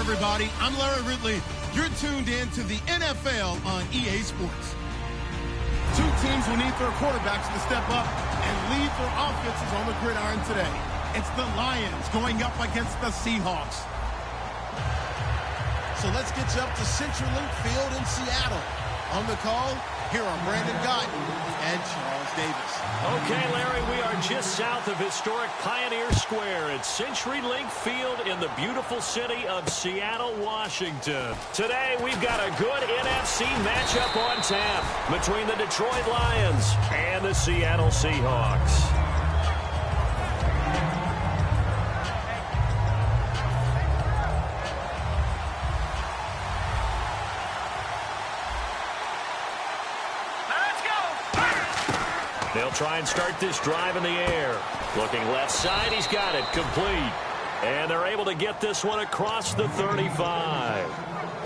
everybody. I'm Larry Ridley. You're tuned in to the NFL on EA Sports. Two teams will need their quarterbacks to step up and lead their offenses on the gridiron today. It's the Lions going up against the Seahawks. So let's get you up to CenturyLink Field in Seattle. On the call, here are Brandon Guyton and Charles Davis. Okay, Larry, we are just south of historic Pioneer Square at CenturyLink Field in the beautiful city of Seattle, Washington. Today, we've got a good NFC matchup on tap between the Detroit Lions and the Seattle Seahawks. They'll try and start this drive in the air. Looking left side, he's got it, complete. And they're able to get this one across the 35.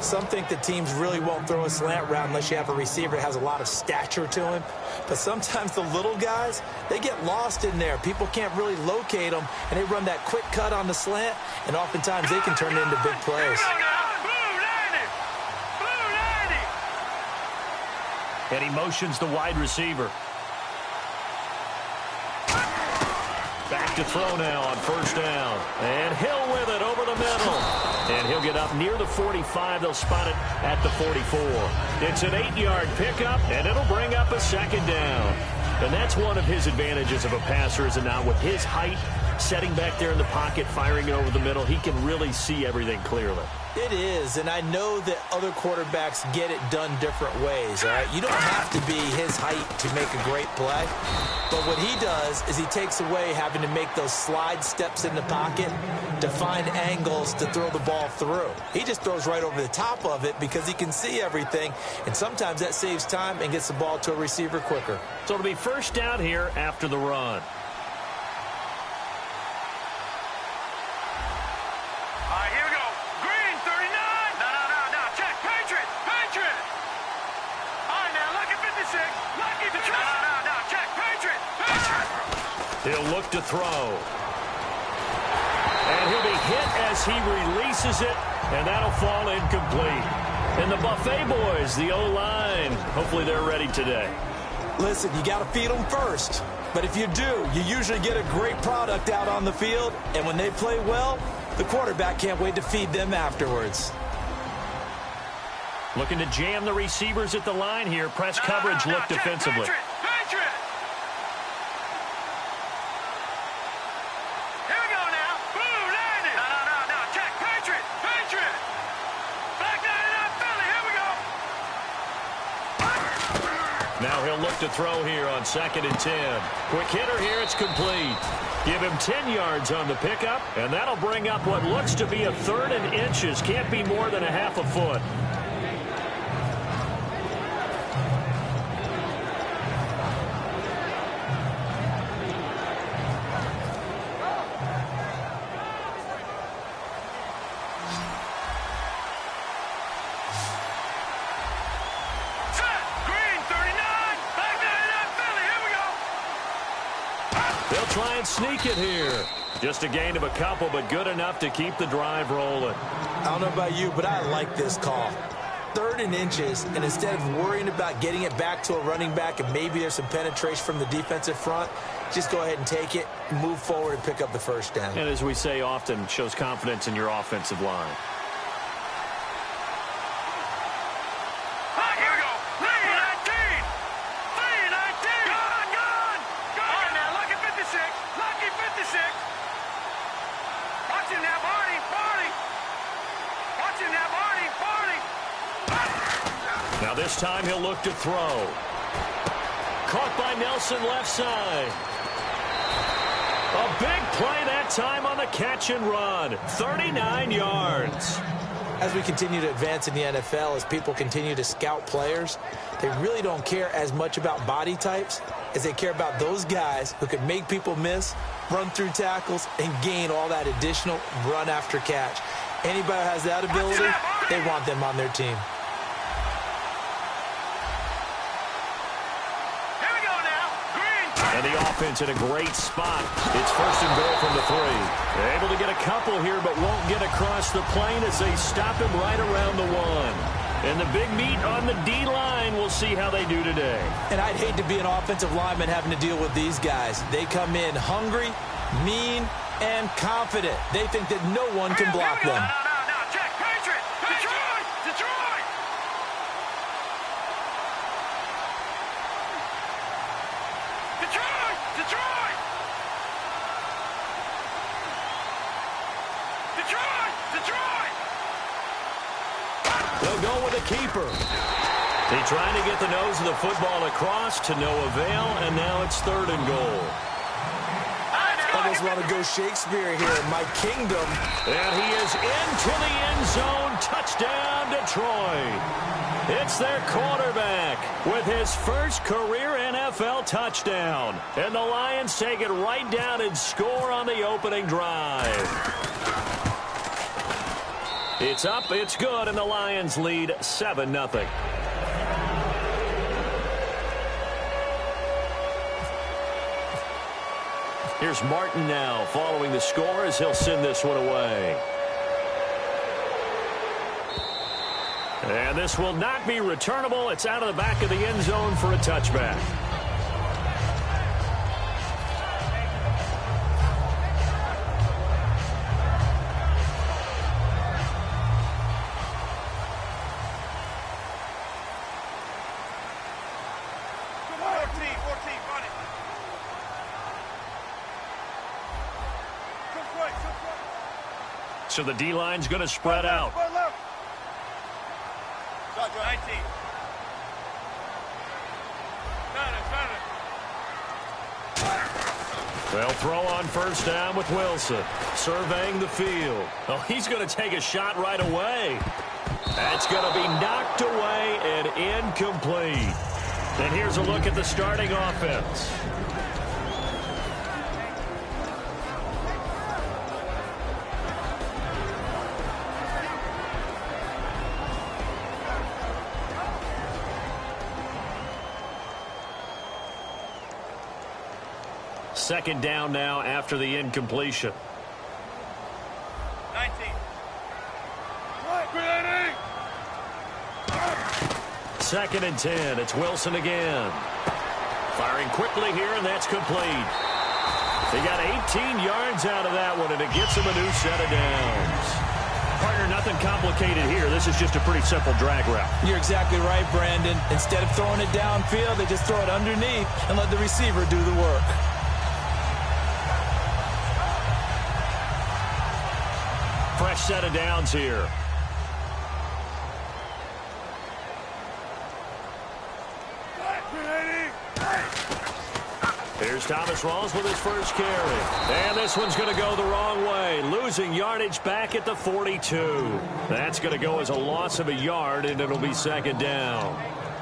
Some think the teams really won't throw a slant route unless you have a receiver that has a lot of stature to him. But sometimes the little guys, they get lost in there. People can't really locate them, and they run that quick cut on the slant, and oftentimes they can turn it into big plays. And he motions the wide receiver. Back to throw now on first down. And Hill with it over the middle. And he'll get up near the 45. They'll spot it at the 44. It's an 8-yard pickup, and it'll bring up a second down. And that's one of his advantages of a passer, is it not? With his height, setting back there in the pocket, firing it over the middle, he can really see everything clearly. It is, and I know that other quarterbacks get it done different ways, all right? You don't have to be his height to make a great play. But what he does is he takes away having to make those slide steps in the pocket to find angles to throw the ball through. He just throws right over the top of it because he can see everything, and sometimes that saves time and gets the ball to a receiver quicker. So it'll be first down here after the run. He'll look to throw. And he'll be hit as he releases it, and that'll fall incomplete. And the Buffet boys, the O-line, hopefully they're ready today. Listen, you got to feed them first. But if you do, you usually get a great product out on the field. And when they play well, the quarterback can't wait to feed them afterwards. Looking to jam the receivers at the line here. Press coverage look defensively. Now he'll look to throw here on 2nd and 10. Quick hitter here, it's complete. Give him 10 yards on the pickup, and that'll bring up what looks to be a 3rd and inches. Can't be more than a half a foot. Try and sneak it here. Just a gain of a couple, but good enough to keep the drive rolling. I don't know about you, but I like this call. 3rd and inches, and instead of worrying about getting it back to a running back and maybe there's some penetration from the defensive front, just go ahead and take it, move forward, and pick up the first down. And as we say often, shows confidence in your offensive line. Now this time he'll look to throw. Caught by Nelson left side. A big play that time on the catch and run. 39 yards. As we continue to advance in the NFL, as people continue to scout players, they really don't care as much about body types as they care about those guys who can make people miss, run through tackles, and gain all that additional run after catch. Anybody who has that ability, they want them on their team. And the defense in a great spot. It's first and goal from the 3. They're able to get a couple here, but won't get across the plane as they stop him right around the 1. And the big meat on the D-line, we'll see how they do today. And I'd hate to be an offensive lineman having to deal with these guys. They come in hungry, mean, and confident. They think that no one can block them. No, check, Patriot! Detroit! Detroit! Detroit! Detroit! Detroit! Detroit! They'll go with a keeper. They trying to get the nose of the football across to no avail, and now it's 3rd and goal. Almost want to go Shakespeare here. My kingdom. And he is into the end zone. Touchdown, Detroit. It's their quarterback with his first career NFL touchdown. And the Lions take it right down and score on the opening drive. It's up, it's good, and the Lions lead 7-0. Here's Martin now following the score as he'll send this one away. And this will not be returnable. It's out of the back of the end zone for a touchback. So the D-line's going to spread out. 19. They'll throw on first down with Wilson. Surveying the field. Oh, he's going to take a shot right away. That's going to be knocked away and incomplete. And here's a look at the starting offense. Second down now after the incompletion. 19. Second and 10. It's Wilson again. Firing quickly here, and that's complete. They got 18 yards out of that one, and it gets him a new set of downs. Partner, nothing complicated here. This is just a pretty simple drag route. You're exactly right, Brandon. Instead of throwing it downfield, they just throw it underneath and let the receiver do the work. Fresh set of downs here. Here's Thomas Rawls with his first carry. And this one's going to go the wrong way. Losing yardage back at the 42. That's going to go as a loss of a yard, and it'll be second down.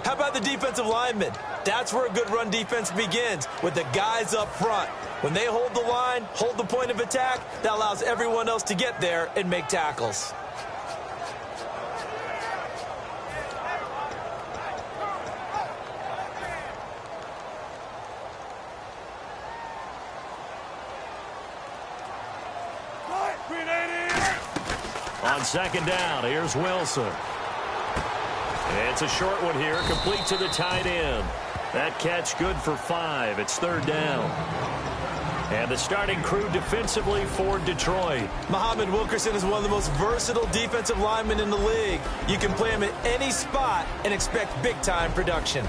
How about the defensive linemen? That's where a good run defense begins, with the guys up front. When they hold the line, hold the point of attack, that allows everyone else to get there and make tackles. On second down, here's Wilson. It's a short one here, complete to the tight end. That catch good for 5. It's third down. And the starting crew defensively for Detroit. Muhammad Wilkerson is one of the most versatile defensive linemen in the league. You can play him at any spot and expect big-time production.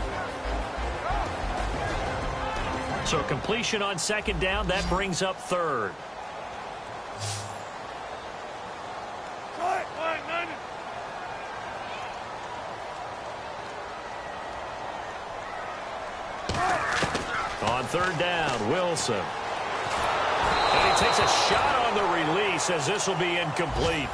So completion on second down, that brings up third. On third down, Wilson. And he takes a shot on the release as this will be incomplete.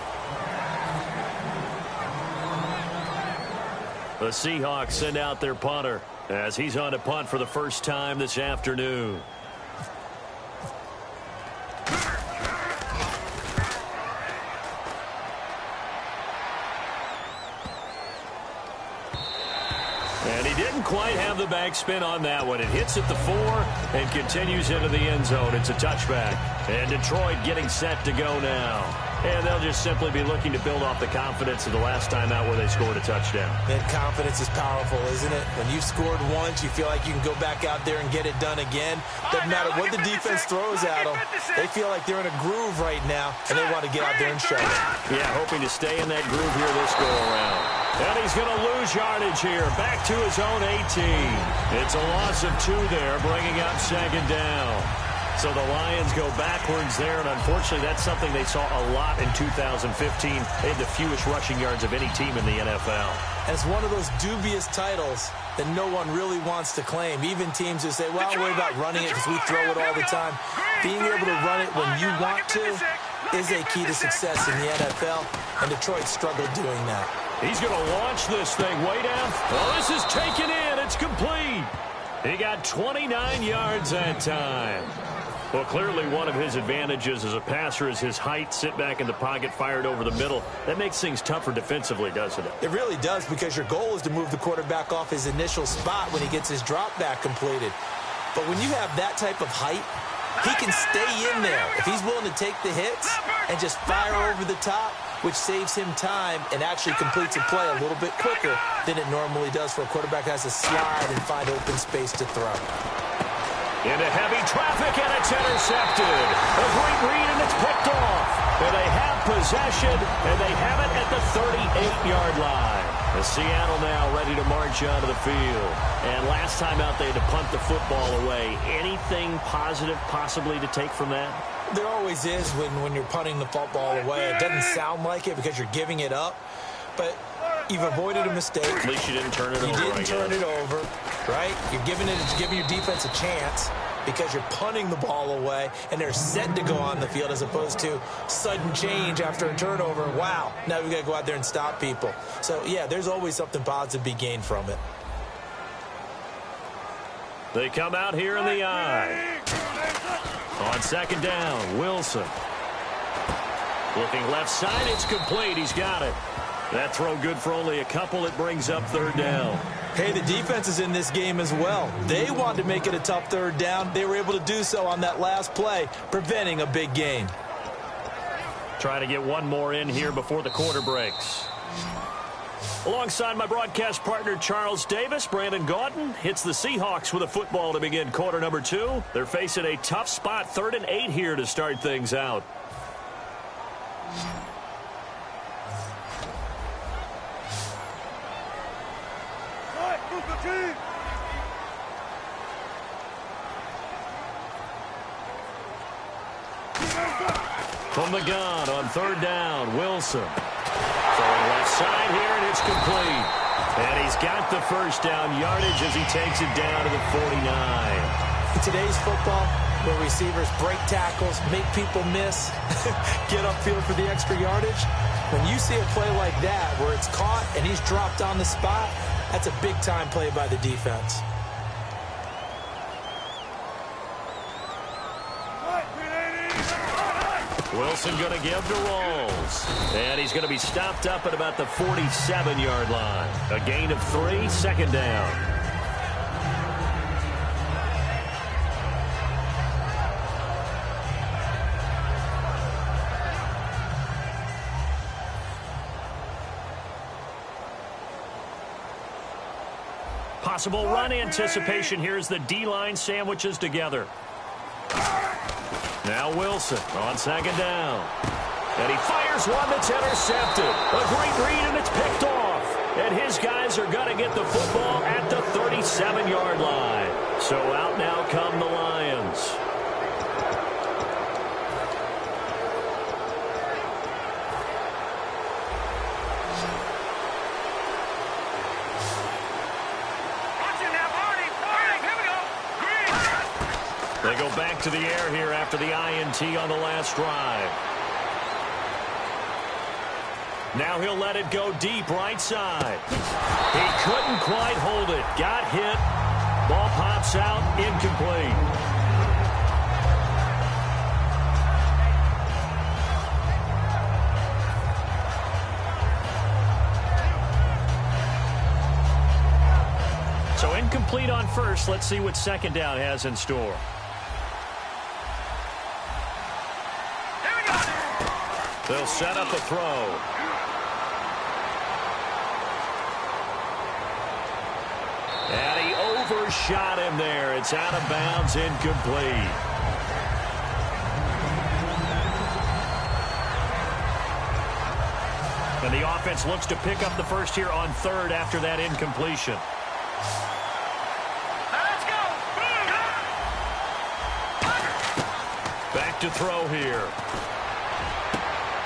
The Seahawks send out their punter as he's on to punt for the first time this afternoon. And And he didn't quite have the backspin on that one. It hits at the 4 and continues into the end zone. It's a touchback. And Detroit getting set to go now. And they'll just simply be looking to build off the confidence of the last time out where they scored a touchdown. That confidence is powerful, isn't it? When you've scored once, you feel like you can go back out there and get it done again. Doesn't matter what the defense throws at them. They feel like they're in a groove right now, and they want to get out there and show it. Yeah, hoping to stay in that groove here this go-around. And he's going to lose yardage here. Back to his own 18. It's a loss of 2 there, bringing up second down. So the Lions go backwards there, and unfortunately that's something they saw a lot in 2015. They had the fewest rushing yards of any team in the NFL. And it's one of those dubious titles that no one really wants to claim. Even teams who say, well, I'll worry about running it because we throw it all the time. Being able to run it when you want to is a key to success in the NFL, and Detroit struggled doing that. He's going to launch this thing way down. Oh, this is taken in. It's complete. He got 29 yards that time. Well, clearly one of his advantages as a passer is his height. Sit back in the pocket, fired over the middle. That makes things tougher defensively, doesn't it? It really does, because your goal is to move the quarterback off his initial spot when he gets his drop back completed. But when you have that type of height, he can stay in there if he's willing to take the hits and just fire over the top, which saves him time and actually completes a play a little bit quicker than it normally does for a quarterback who has to slide and find open space to throw. Into heavy traffic, and it's intercepted. A great read, and it's picked off. And they have possession, and they have it at the 38-yard line. And Seattle now ready to march onto the field. And last time out, they had to punt the football away. Anything positive possibly to take from that? There always is when you're punting the football away. It doesn't sound like it because you're giving it up, but you've avoided a mistake. At least you didn't turn it over. You didn't turn it over, right? You're giving your defense a chance because you're punting the ball away, and they're set to go on the field as opposed to sudden change after a turnover. Wow, now we've got to go out there and stop people. So, yeah, there's always something positive to be gained from it. They come out here in the eye. On second down, Wilson. Looking left side, it's complete. He's got it. That throw good for only a couple. It brings up third down. Hey, the defense is in this game as well. They wanted to make it a tough third down. They were able to do so on that last play, preventing a big gain. Trying to get one more in here before the quarter breaks. Alongside my broadcast partner, Charles Davis, Brandon Gaudin hits the Seahawks with a football to begin quarter number 2. They're facing a tough spot, 3rd and 8 here to start things out. From the gun on third down, Wilson. Throwing left side here, and it's complete. And he's got the first down yardage as he takes it down to the 49. In today's football, where receivers break tackles, make people miss, get upfield for the extra yardage, when you see a play like that where it's caught and he's dropped on the spot, that's a big-time play by the defense. Wilson going to give to Rolls. And he's going to be stopped up at about the 47-yard line. A gain of 3, second down. Possible run anticipation here as the D-line sandwiches together. Now Wilson on second down. And he fires one that's intercepted. A great read, and it's picked off. And his guys are going to get the football at the 37-yard line. So out now come the Lions. They go back to the air here after the INT on the last drive. Now he'll let it go deep right side. He couldn't quite hold it. Got hit. Ball pops out. Incomplete. incomplete on first. Let's see what second down has in store. They'll set up a throw. And he overshot him there. It's out of bounds, incomplete. And the offense looks to pick up the first here on third after that incompletion. Let's go. Back to throw here.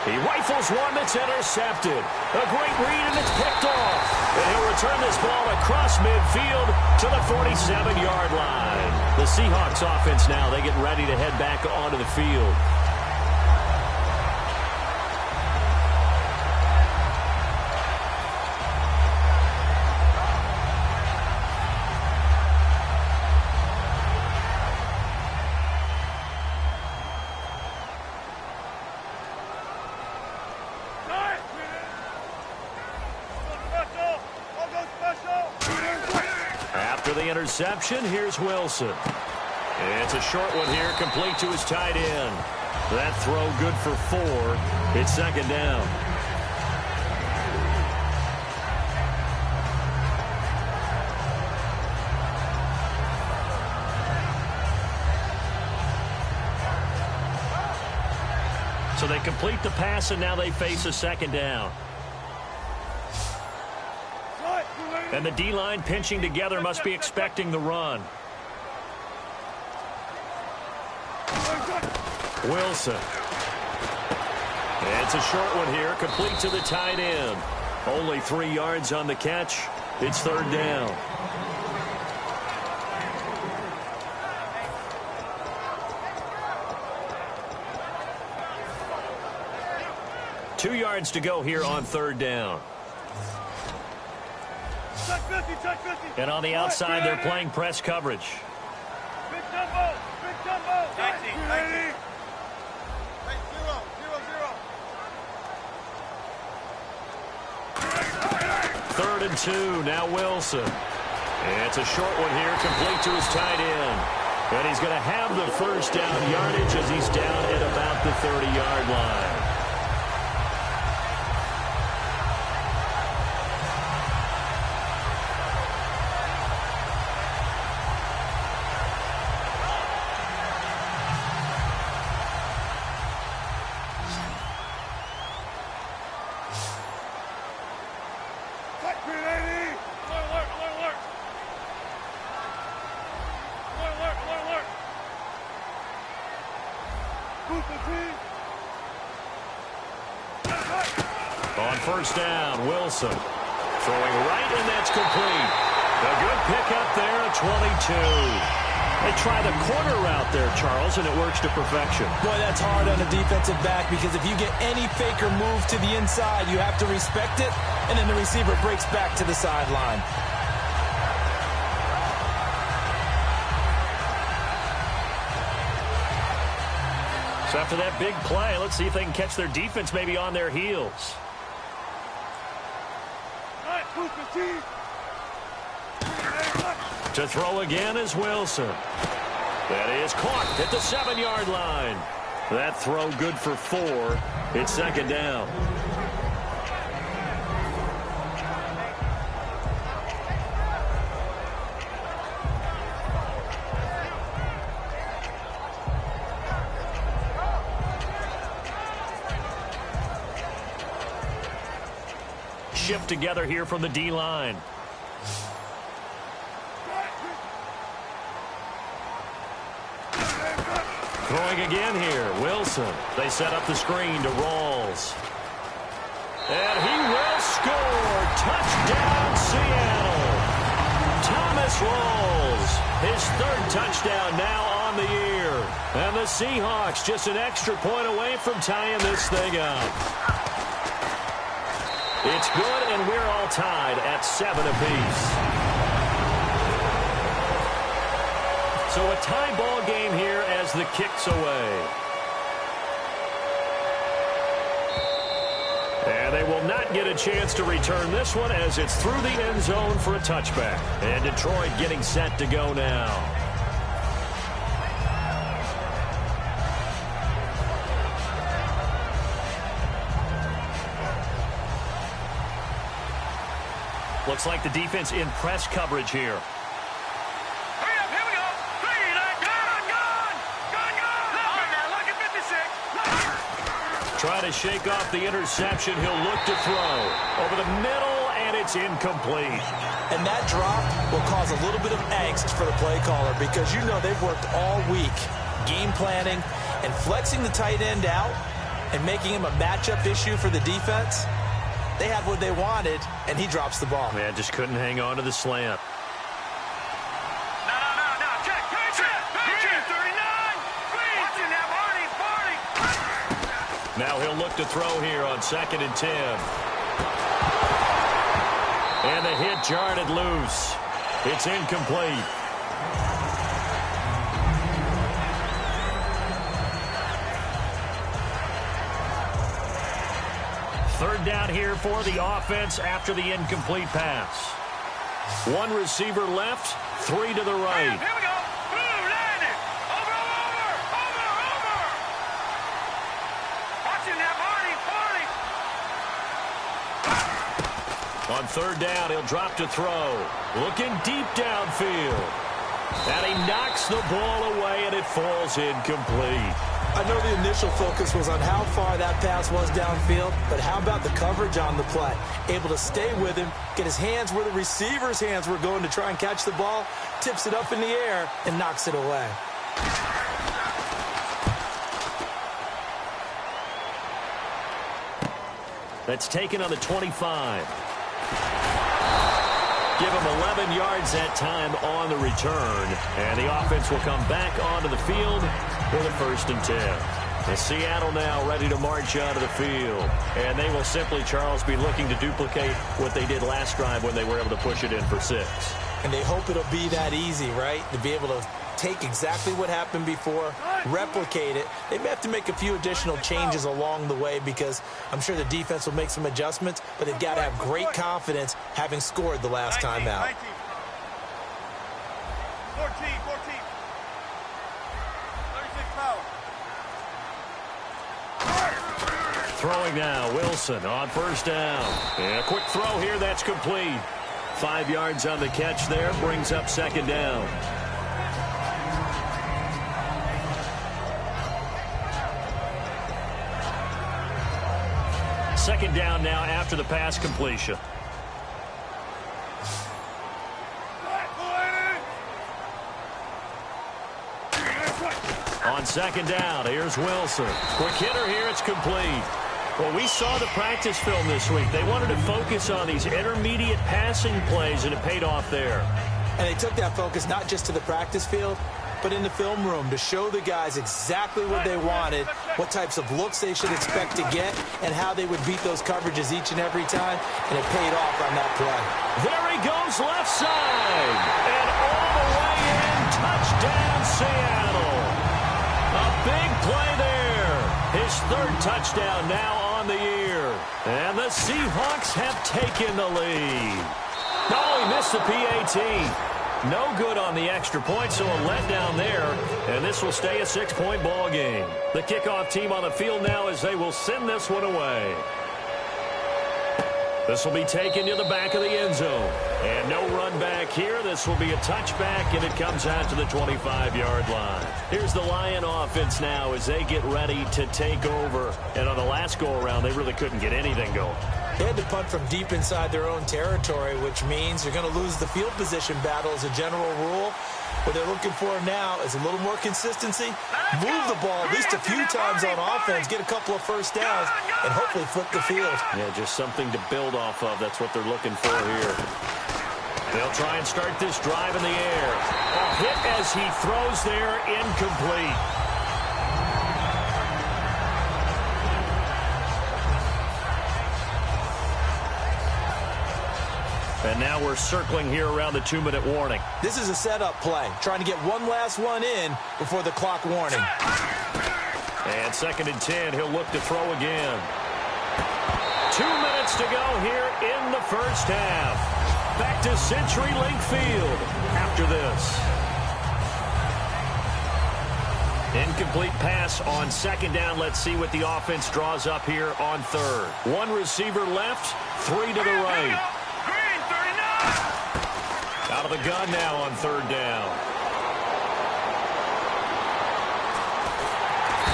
He rifles one that's intercepted. A great read, and it's picked off. And he'll return this ball across midfield to the 47-yard line. The Seahawks offense now, they get ready to head back onto the field. Interception. Here's Wilson. It's a short one here, complete to his tight end. That throw good for 4. It's second down. So they complete the pass, and now they face a second down. And the D-line pinching together, must be expecting the run. Wilson. And it's a short one here, complete to the tight end. Only 3 yards on the catch. It's third down. Two yards to go here on third down. And on the outside, they're playing press coverage. Big jumbo. Big jumbo. 19. 0. Third and 2. Now Wilson. And it's a short one here, complete to his tight end. And he's going to have the first down yardage as he's down at about the 30-yard line. On first down, Wilson throwing right, and that's complete. A good pickup there at 22. They try the corner route there, Charles, and it works to perfection. Boy, that's hard on a defensive back, because if you get any fake or move to the inside, you have to respect it, and then the receiver breaks back to the sideline. So after that big play, let's see if they can catch their defense maybe on their heels. To throw again is Wilson. That is caught at the 7-yard line. That throw good for 4. It's second down. Shift together here from the D-line. Throwing again here, Wilson. They set up the screen to Rawls. And he will score. Touchdown, Seattle. Thomas Rawls, his third touchdown now on the year. And the Seahawks just an extra point away from tying this thing up. It's good, and we're all tied at 7 apiece. So a tie ball game here as the kick's away. And they will not get a chance to return this one as it's through the end zone for a touchback. And Detroit getting set to go now. Looks like the defense in press coverage here. Hurry up, here we go. Gone. Now look at 56. Try to shake off the interception. He'll look to throw. Over the middle, and it's incomplete. And that drop will cause a little bit of angst for the play caller because you know they've worked all week game planning and flexing the tight end out and making him a matchup issue for the defense. They had what they wanted, and he drops the ball. Man, just couldn't hang on to the slant. No. Check. 39. Watching that, Barney. Now he'll look to throw here on 2nd and 10. And the hit jarred it loose. It's incomplete. Third down here for the offense after the incomplete pass. One receiver left, 3 to the right. Here we go. Boom, landed. Over. Watching that, Barney. On third down, he'll drop to throw. Looking deep downfield. And he knocks the ball away, and it falls incomplete. I know the initial focus was on how far that pass was downfield, but how about the coverage on the play? Able to stay with him, get his hands where the receiver's hands were going to try and catch the ball, tips it up in the air, and knocks it away. That's taken on the 25. Give him 11 yards that time on the return. And the offense will come back onto the field for the 1st and 10. And Seattle now ready to march onto the field. And they will simply, Charles, be looking to duplicate what they did last drive when they were able to push it in for 6. And they hope it'll be that easy, right? To be able to take exactly what happened before, replicate it. They may have to make a few additional changes along the way because I'm sure the defense will make some adjustments, but they've got to have great confidence having scored the last time out. 14. 36 power. Throwing now, Wilson on 1st down. And a quick throw here, that's complete. 5 yards on the catch there, brings up 2nd down. Second down now after the pass completion. On 2nd down, here's Wilson. Quick hitter here, it's complete. Well, we saw the practice film this week. They wanted to focus on these intermediate passing plays, and it paid off there. And they took that focus not just to the practice field, but in the film room to show the guys exactly what they wanted, what types of looks they should expect to get, and how they would beat those coverages each and every time, and it paid off on that play. There he goes left side, and all the way in, touchdown Seattle. A big play there. His 3rd touchdown now on the year. And the Seahawks have taken the lead. Oh, he missed the PAT. No good on the extra point, so a letdown there, and this will stay a 6-point ball game. The kickoff team on the field now as they will send this one away. This will be taken to the back of the end zone. And no run back here. This will be a touchback, and it comes out to the 25-yard line. Here's the Lion offense now as they get ready to take over. And on the last go-around, they really couldn't get anything going. They had to punt from deep inside their own territory, which means you're going to lose the field position battle as a general rule. What they're looking for now is a little more consistency, move the ball at least a few times on offense, get a couple of 1st downs, and hopefully flip the field. Yeah, just something to build off of. That's what they're looking for here. They'll try and start this drive in the air. A hit as he throws there, incomplete. And now we're circling here around the 2-minute warning. This is a setup play, trying to get one last one in before the clock warning. And 2nd and 10, he'll look to throw again. 2 to go here in the first half. Back to CenturyLink Field after this. Incomplete pass on second down. Let's see what the offense draws up here on third. One receiver left, three to the right. Green, 39. Out of the gun now on third down.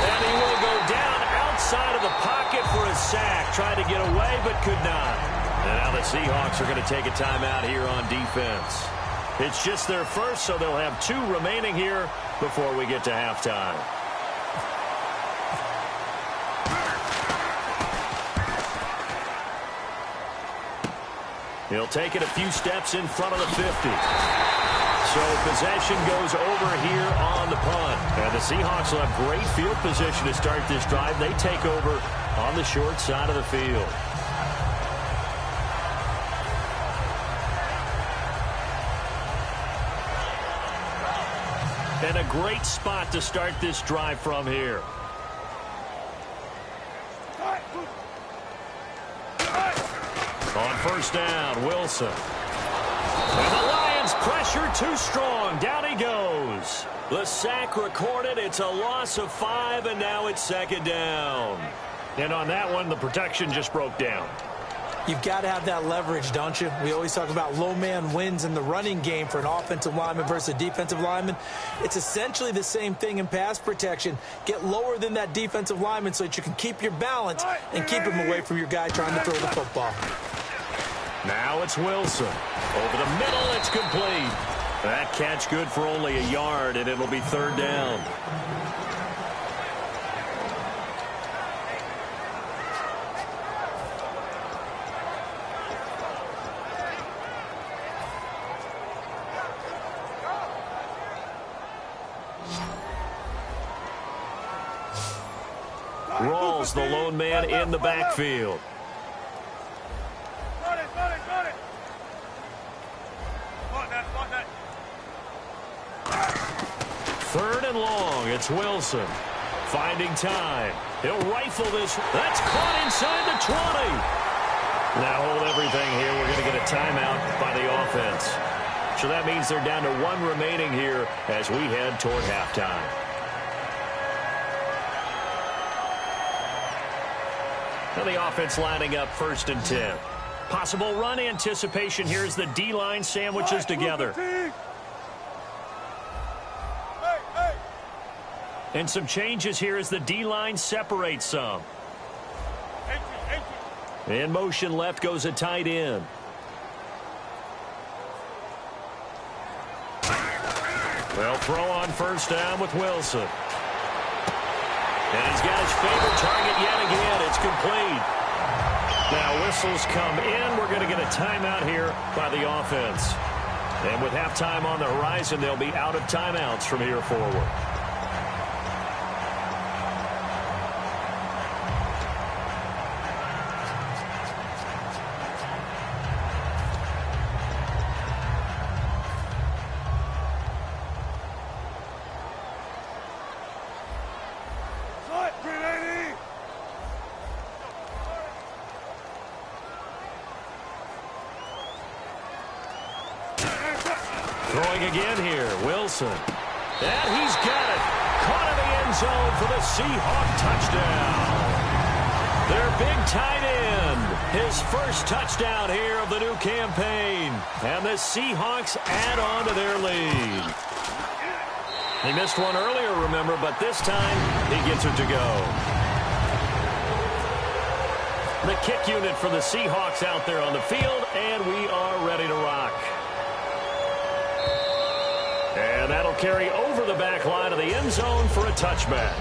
And he will go down outside of the pocket for a sack. Tried to get away, but could not. And now the Seahawks are going to take a timeout here on defense. It's just their first, so they'll have two remaining here before we get to halftime. He'll take it a few steps in front of the 50. So possession goes over here on the punt. And the Seahawks will have great field position to start this drive. They take over on the short side of the field. And a great spot to start this drive from here. On first down, Wilson. And the Lions pressure too strong. Down he goes. The sack recorded. It's a loss of 5, and now it's second down. And on that one, the protection just broke down. You've got to have that leverage, don't you? We always talk about low man wins in the running game for an offensive lineman versus a defensive lineman. It's essentially the same thing in pass protection. Get lower than that defensive lineman so that you can keep your balance and keep him away from your guy trying to throw the football. Now it's Wilson. Over the middle, it's complete. That catch good for only a yard, and it'll be third down. Rawls, the lone man in the backfield. Third and long, it's Wilson. Finding time. He'll rifle this. That's caught inside the 20. Now hold everything here. We're going to get a timeout by the offense. So that means they're down to one remaining here as we head toward halftime. Now the offense lining up first and 10. Possible run anticipation here as the D-line sandwiches together. And some changes here as the D-line separates some. In motion left goes a tight end. They'll throw on first down with Wilson. And he's got his favorite target yet again. It's complete. Now whistles come in. We're going to get a timeout here by the offense. And with halftime on the horizon, they'll be out of timeouts from here forward. Throwing again here, Wilson. And he's got it. Caught in the end zone for the Seahawk touchdown. Their big tight end. His first touchdown here of the new campaign. And the Seahawks add on to their lead. He missed one earlier, remember, but this time he gets it to go. The kick unit for the Seahawks out there on the field, and we are ready to rock. And that'll carry over the back line of the end zone for a touchback.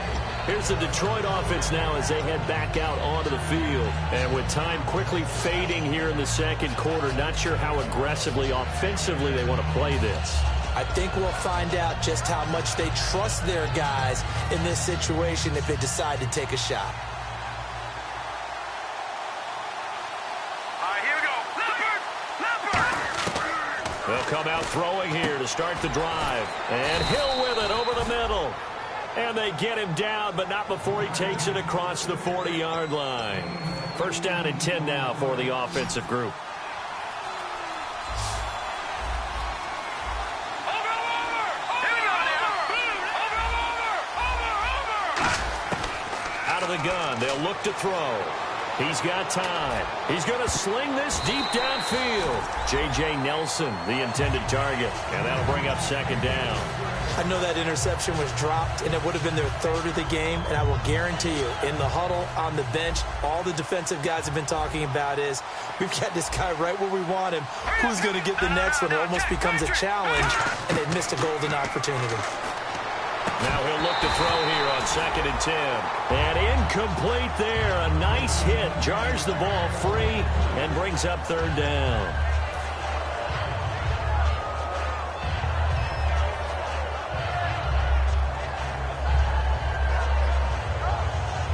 Here's the Detroit offense now as they head back out onto the field. And with time quickly fading here in the second quarter, not sure how aggressively, offensively they want to play this. I think we'll find out just how much they trust their guys in this situation if they decide to take a shot. They'll come out throwing here to start the drive. And Hill with it over the middle. And they get him down, but not before he takes it across the 40-yard line. First down and 10 now for the offensive group. Out of the gun, they'll look to throw. He's got time. He's going to sling this deep downfield. J.J. Nelson, the intended target, and that'll bring up second down. I know that interception was dropped, and it would have been their third of the game, and I will guarantee you, in the huddle, on the bench, all the defensive guys have been talking about is, we've got this guy right where we want him. Who's going to get the next one? It almost becomes a challenge, and they missed a golden opportunity. Now he'll look to throw here on second and 10. And incomplete there. A nice hit. Jars the ball free and brings up third down.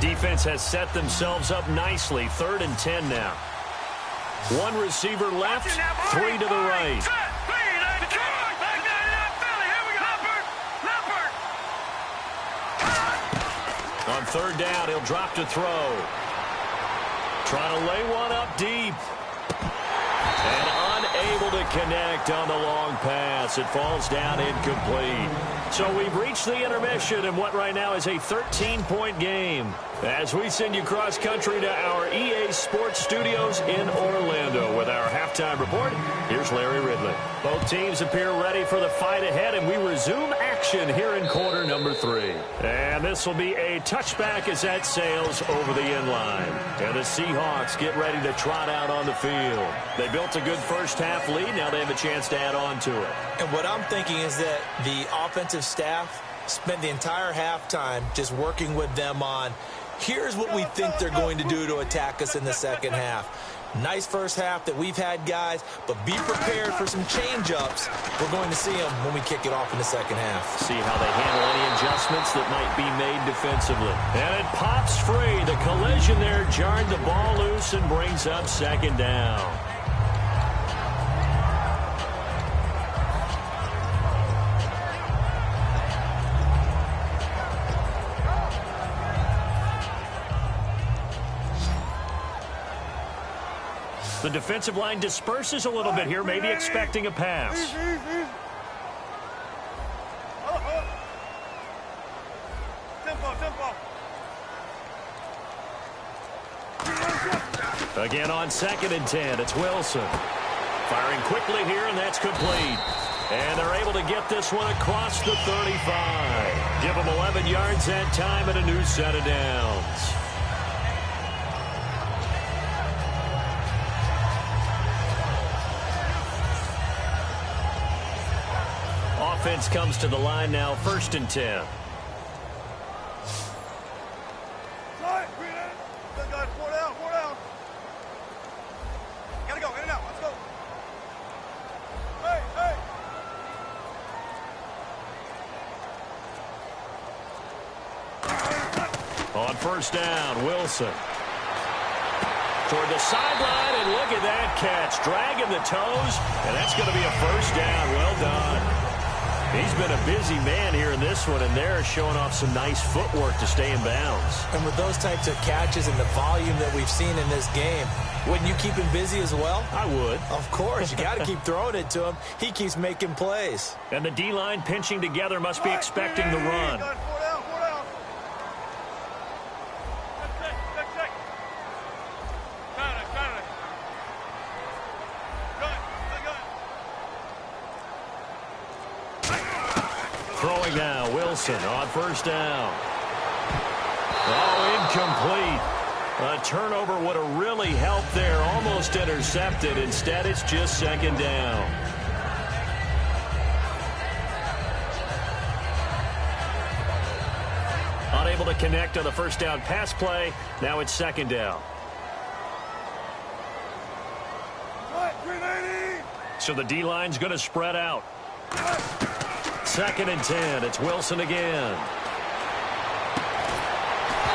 Defense has set themselves up nicely. Third and 10 now. One receiver left, three to the right. On third down, he'll drop to throw. Trying to lay one up deep. And unable to connect on the long pass. It falls down incomplete. So we've reached the intermission in what right now is a 13-point game. As we send you cross-country to our EA Sports Studios in Orlando with our halftime report, here's Larry Ridley. Both teams appear ready for the fight ahead, and we resume action here in quarter number 3. And this will be a touchback as that sails over the inline. And the Seahawks get ready to trot out on the field. They built a good first-half lead. Now they have a chance to add on to it. And what I'm thinking is that the offensive staff spent the entire halftime just working with them on, here's what we think they're going to do to attack us in the second half. Nice first half that we've had, guys, but be prepared for some change-ups. We're going to see them when we kick it off in the second half. See how they handle any adjustments that might be made defensively. And it pops free. The collision there jarred the ball loose and brings up second down. The defensive line disperses a little bit here, maybe expecting a pass. Again on second and 10, it's Wilson. Firing quickly here, and that's complete. And they're able to get this one across the 35. Give them 11 yards that time and a new set of downs. Offense comes to the line now, first and 10. Gotta go, in and out, let's go. On first down, Wilson. Toward the sideline, and look at that catch. Dragging the toes, and that's going to be a first down. Well done. He's been a busy man here in this one, and they're showing off some nice footwork to stay in bounds. And with those types of catches and the volume that we've seen in this game, wouldn't you keep him busy as well? I would. Of course. You got to keep throwing it to him. He keeps making plays. And the D-line pinching together must be expecting the run. Throwing now, Wilson on first down. Oh, incomplete. A turnover would have really helped there. Almost intercepted. Instead, it's just second down. Unable to connect on the first down pass play. Now it's second down. So the D-line's going to spread out. Second and 10. It's Wilson again.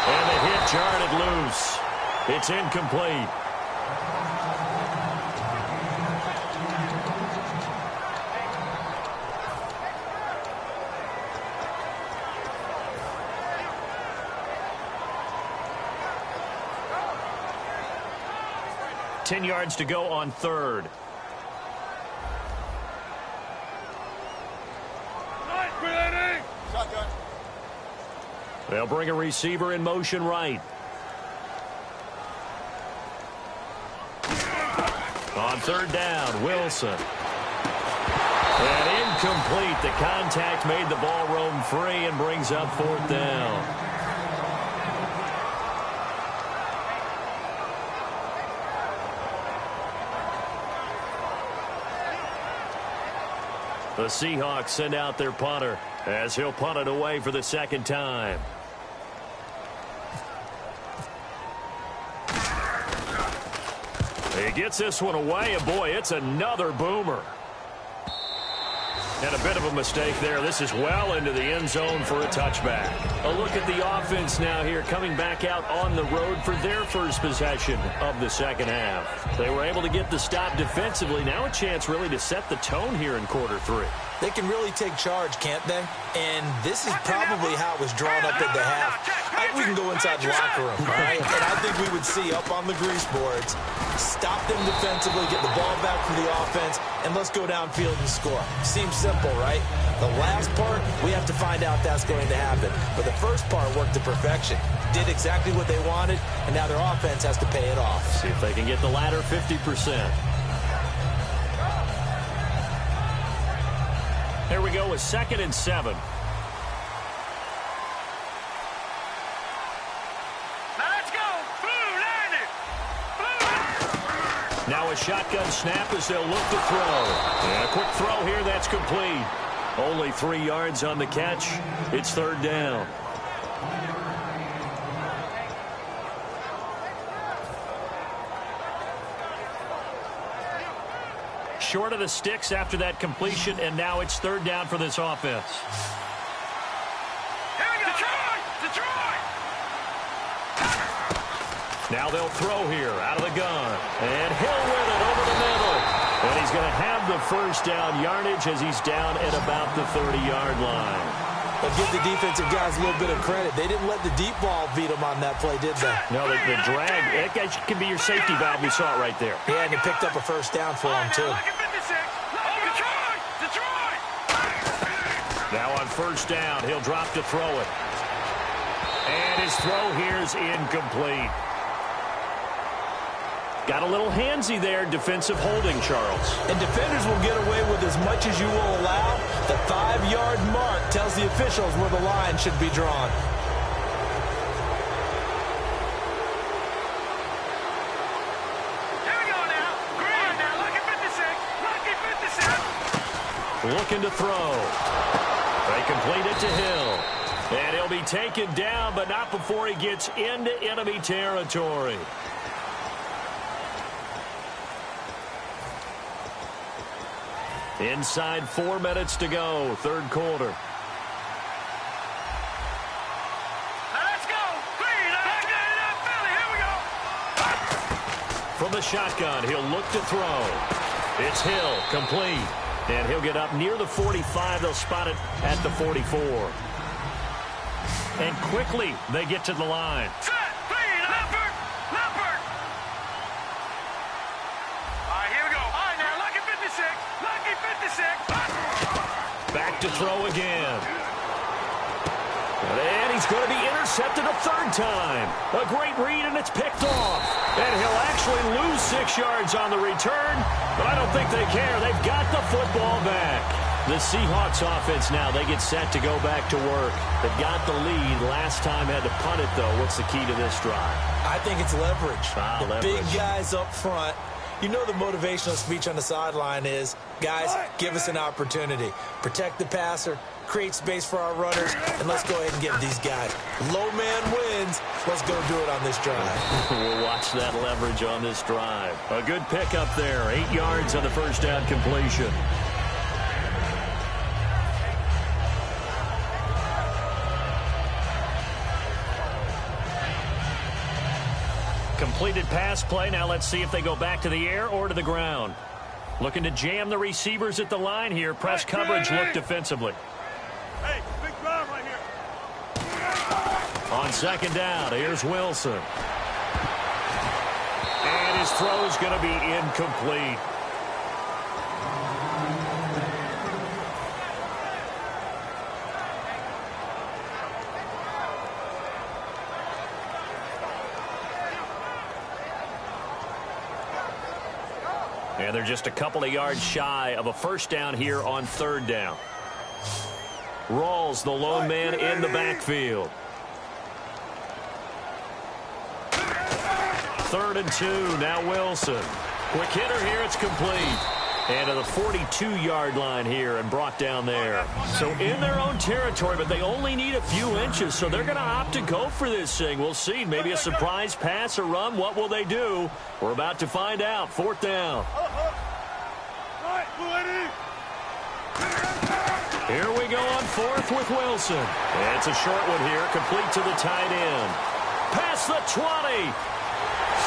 And the hit jarred it loose. It's incomplete. 10 yards to go on third. They'll bring a receiver in motion right. On third down, Wilson. And incomplete. The contact made the ball roam free and brings up fourth down. The Seahawks send out their punter as he'll punt it away for the second time. He gets this one away, and boy, it's another boomer. And a bit of a mistake there. This is well into the end zone for a touchback. A look at the offense now here, coming back out on the road for their first possession of the second half. They were able to get the stop defensively. Now a chance really to set the tone here in quarter three. They can really take charge, can't they? And this is probably how it was drawn up at the half. I think we can go inside the locker room, all right? And I think we would see up on the grease boards, stop them defensively, get the ball back from the offense, and let's go downfield and score. Seems simple, right? The last part, we have to find out that's going to happen. But the first part worked to perfection. Did exactly what they wanted, and now their offense has to pay it off. See if they can get the latter 50%. Here we go with 2nd and 7. Now a shotgun snap as they'll look to throw. And a quick throw here, that's complete. Only 3 yards on the catch. It's third down. Short of the sticks after that completion, and now it's third down for this offense. Here we go. Detroit! Now they'll throw here out of the gun. And Hill with it over the middle. And he's going to have the first down yardage as he's down at about the 30-yard line. But give the defensive guys a little bit of credit. They didn't let the deep ball beat them on that play, did they? No, the drag, that can be your safety valve. We saw it right there. Yeah, and he picked up a first down for him, too. Now on first down, he'll drop to throw it. And his throw here is incomplete. Got a little handsy there, defensive holding, Charles. And defenders will get away with as much as you will allow. The 5-yard mark tells the officials where the line should be drawn. Here we go now. Green now. Lucky 56. Looking to throw. They complete it to Hill. And he'll be taken down, but not before he gets into enemy territory. Inside 4 minutes to go, third quarter. Now let's go. Green. Here we go. From the shotgun, he'll look to throw. It's Hill, complete. And he'll get up near the 45. They'll spot it at the 44. And quickly, they get to the line. Set. Green. Leopard. All right, here we go. All right, now, lucky 56. Lucky 56. Back to throw again. And he's going to be intercepted a third time. A great read, and it's picked off. And he'll actually lose 6 yards on the return, but I don't think they care. They've got the football back. The Seahawks offense now, they get set to go back to work. They've got the lead. Last time had to punt it, though. What's the key to this drive? I think it's leverage. Leverage. Big guys up front. You know the motivational speech on the sideline is, guys, give us an opportunity. Protect the passer, create space for our runners, and let's go ahead and give these guys. Low man wins. Let's go do it on this drive. We'll watch that leverage on this drive. A good pickup there. 8 yards on the first down completion. Completed pass play. Now let's see if they go back to the air or to the ground. Looking to jam the receivers at the line here. Press coverage, look defensively. Hey, big drive right here. On second down, here's Wilson. And his throw is going to be incomplete. And they're just a couple of yards shy of a first down here on third down. Rawls, the lone man in the backfield. 3rd and 2. Now Wilson. Quick hitter here. It's complete. And to the 42-yard line here and brought down there. So in their own territory, but they only need a few inches, so they're going to opt to go for this thing. We'll see. Maybe a surprise pass or run. What will they do? We're about to find out. 4th down. Here we go on 4th with Wilson. And it's a short one here, complete to the tight end. Past the 20.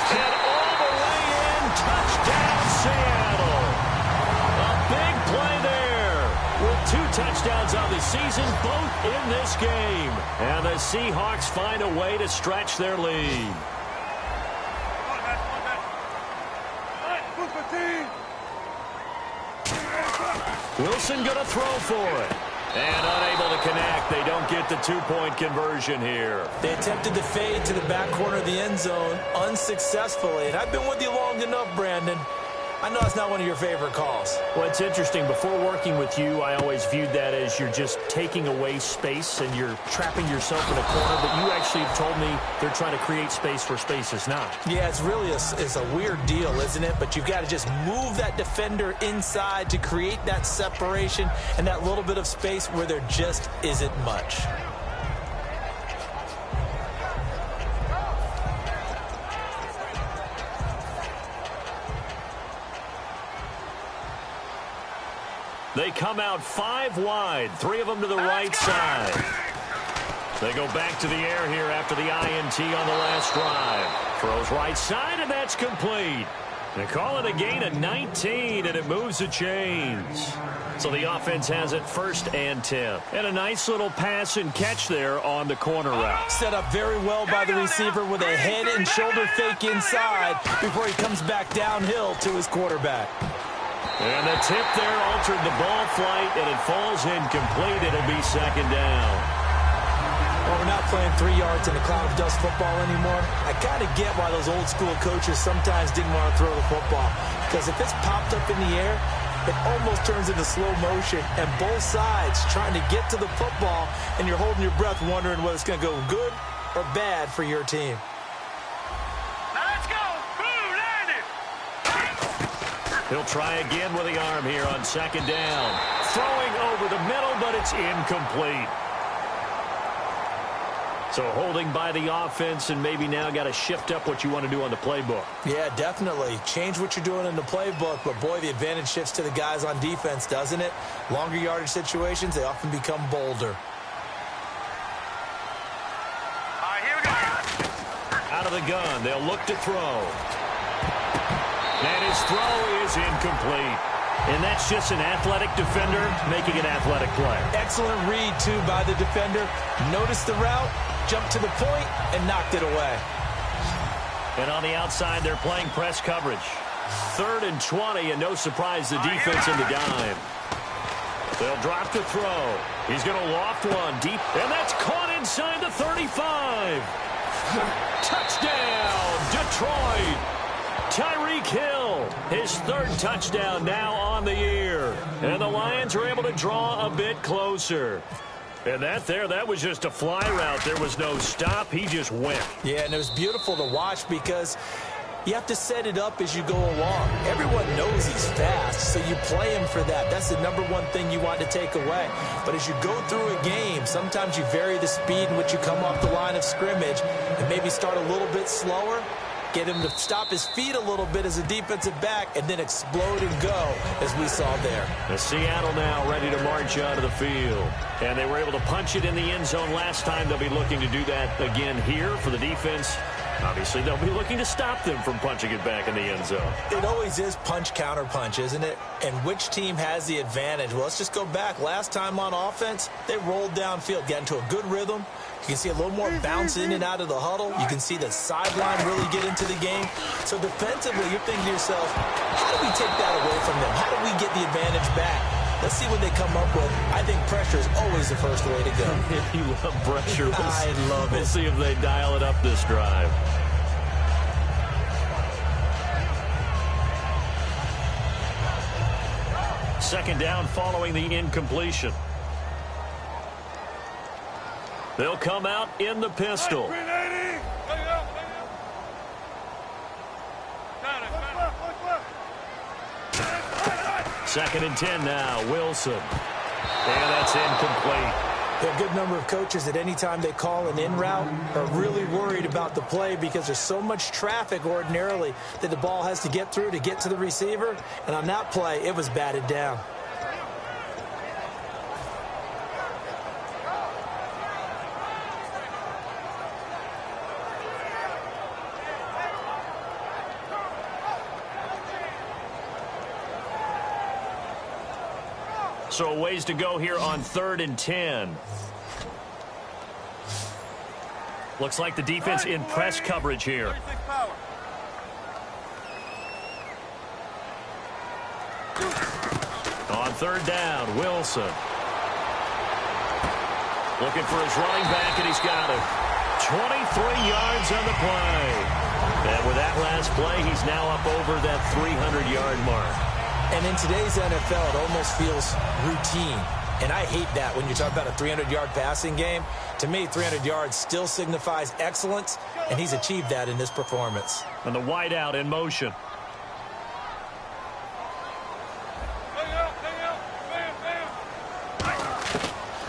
And all the way in. Touchdown, Seattle. A big play there. With 2 touchdowns on the season, both in this game. And the Seahawks find a way to stretch their lead. Wilson going to throw for it. And unable to connect. They don't get the 2-point conversion here. They attempted to fade to the back corner of the end zone unsuccessfully. And I've been with you long enough, Brandon. I know it's not one of your favorite calls. Well, it's interesting. Before working with you, I always viewed that as you're just taking away space and you're trapping yourself in a corner. But you actually have told me they're trying to create space where space is not. Yeah, it's really a weird deal, isn't it? But you've got to just move that defender inside to create that separation and that little bit of space where there just isn't much. They come out 5 wide, 3 of them to the right side. They go back to the air here after the INT on the last drive. Throws right side, and that's complete. They call it a gain of 19, and it moves the chains. So the offense has it 1st and 10. And a nice little pass and catch there on the corner route. Set up very well by the receiver with a head and shoulder fake inside before he comes back downhill to his quarterback. And the tip there altered the ball flight, and it falls incomplete. It'll be 2nd down. Well, we're not playing 3 yards in a cloud of dust football anymore. I kind of get why those old school coaches sometimes didn't want to throw the football. Because if it's popped up in the air, it almost turns into slow motion. And both sides trying to get to the football, and you're holding your breath wondering whether it's going to go good or bad for your team. He'll try again with the arm here on 2nd down. Throwing over the middle, but it's incomplete. So holding by the offense, and maybe now got to shift up what you want to do on the playbook. Yeah, definitely. Change what you're doing in the playbook, but boy, the advantage shifts to the guys on defense, doesn't it? Longer yardage situations, they often become bolder. All right, here we go. Out of the gun, they'll look to throw. And his throw is incomplete. And that's just an athletic defender making an athletic play. Excellent read, too, by the defender. Noticed the route, jumped to the point, and knocked it away. And on the outside, they're playing press coverage. 3rd and 20, and no surprise, the defense in the dime. They'll drop to throw. He's going to loft one deep, and that's caught inside the 35. Touchdown, Detroit. Tyreek Hill, his 3rd touchdown now on the year. And the Lions are able to draw a bit closer. And that was just a fly route. There was no stop. He just went. Yeah, and it was beautiful to watch because you have to set it up as you go along. Everyone knows he's fast, so you play him for that. That's the #1 thing you want to take away. But as you go through a game, sometimes you vary the speed in which you come off the line of scrimmage and maybe start a little bit slower. Get him to stop his feet a little bit as a defensive back and then explode and go, as we saw there. The Seattle now ready to march out of the field. And they were able to punch it in the end zone last time. They'll be looking to do that again here for the defense. Obviously, they'll be looking to stop them from punching it back in the end zone. It always is punch, counter punch, isn't it? And which team has the advantage? Well, let's just go back. Last time on offense, they rolled downfield, got into a good rhythm. You can see a little more bounce in and out of the huddle. You can see the sideline really get into the game. So defensively, you're thinking to yourself, how do we take that away from them? How do we get the advantage back? Let's see what they come up with. I think pressure is always the first way to go. You love pressure. I love it. We'll see if they dial it up this drive. Second down following the incompletion. They'll come out in the pistol. Second and 10 now, Wilson. And that's incomplete. There are a good number of coaches that any time they call an in route are really worried about the play because there's so much traffic ordinarily that the ball has to get through to get to the receiver. And on that play, it was batted down. So a ways to go here on 3rd and 10. Looks like the defense in press coverage here. On 3rd down, Wilson. Looking for his running back, and he's got it. 23 yards on the play. And with that last play, he's now up over that 300-yard mark. And in today's NFL, it almost feels routine. And I hate that when you talk about a 300-yard passing game. To me, 300 yards still signifies excellence, and he's achieved that in this performance. And the wideout in motion.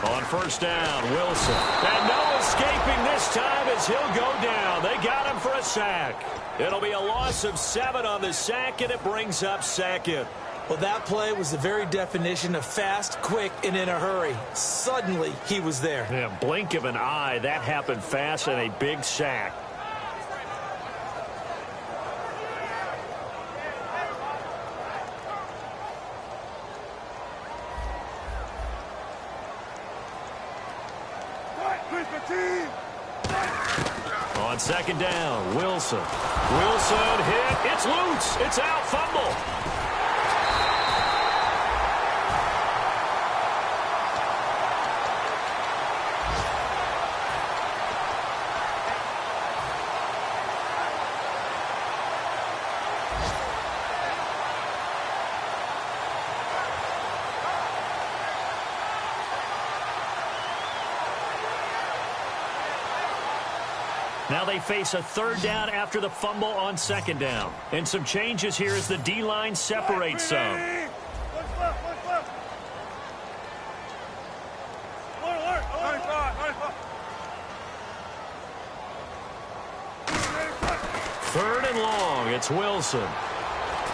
On 1st down, Wilson. And no escaping this time as he'll go down. They got him for a sack. It'll be a loss of 7 on the sack, and it brings up 2nd. Well, that play was the very definition of fast, quick, and in a hurry. Suddenly, he was there. Yeah, blink of an eye. That happened fast and a big sack. On 2nd down, Wilson. Wilson hit. It's loose. It's out. Fumble. Now they face a 3rd down after the fumble on 2nd down. And some changes here as the D-line separates some. Third and long, it's Wilson.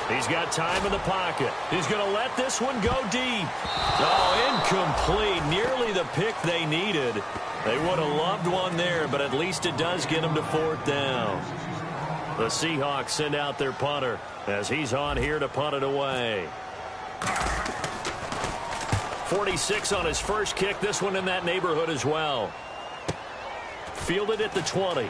He's got time in the pocket. He's going to let this one go deep. Oh, incomplete. Nearly the pick they needed. They would have loved one there, but at least it does get them to 4th down. The Seahawks send out their punter as he's on here to punt it away. 46 on his first kick. This one in that neighborhood as well. Fielded at the 20.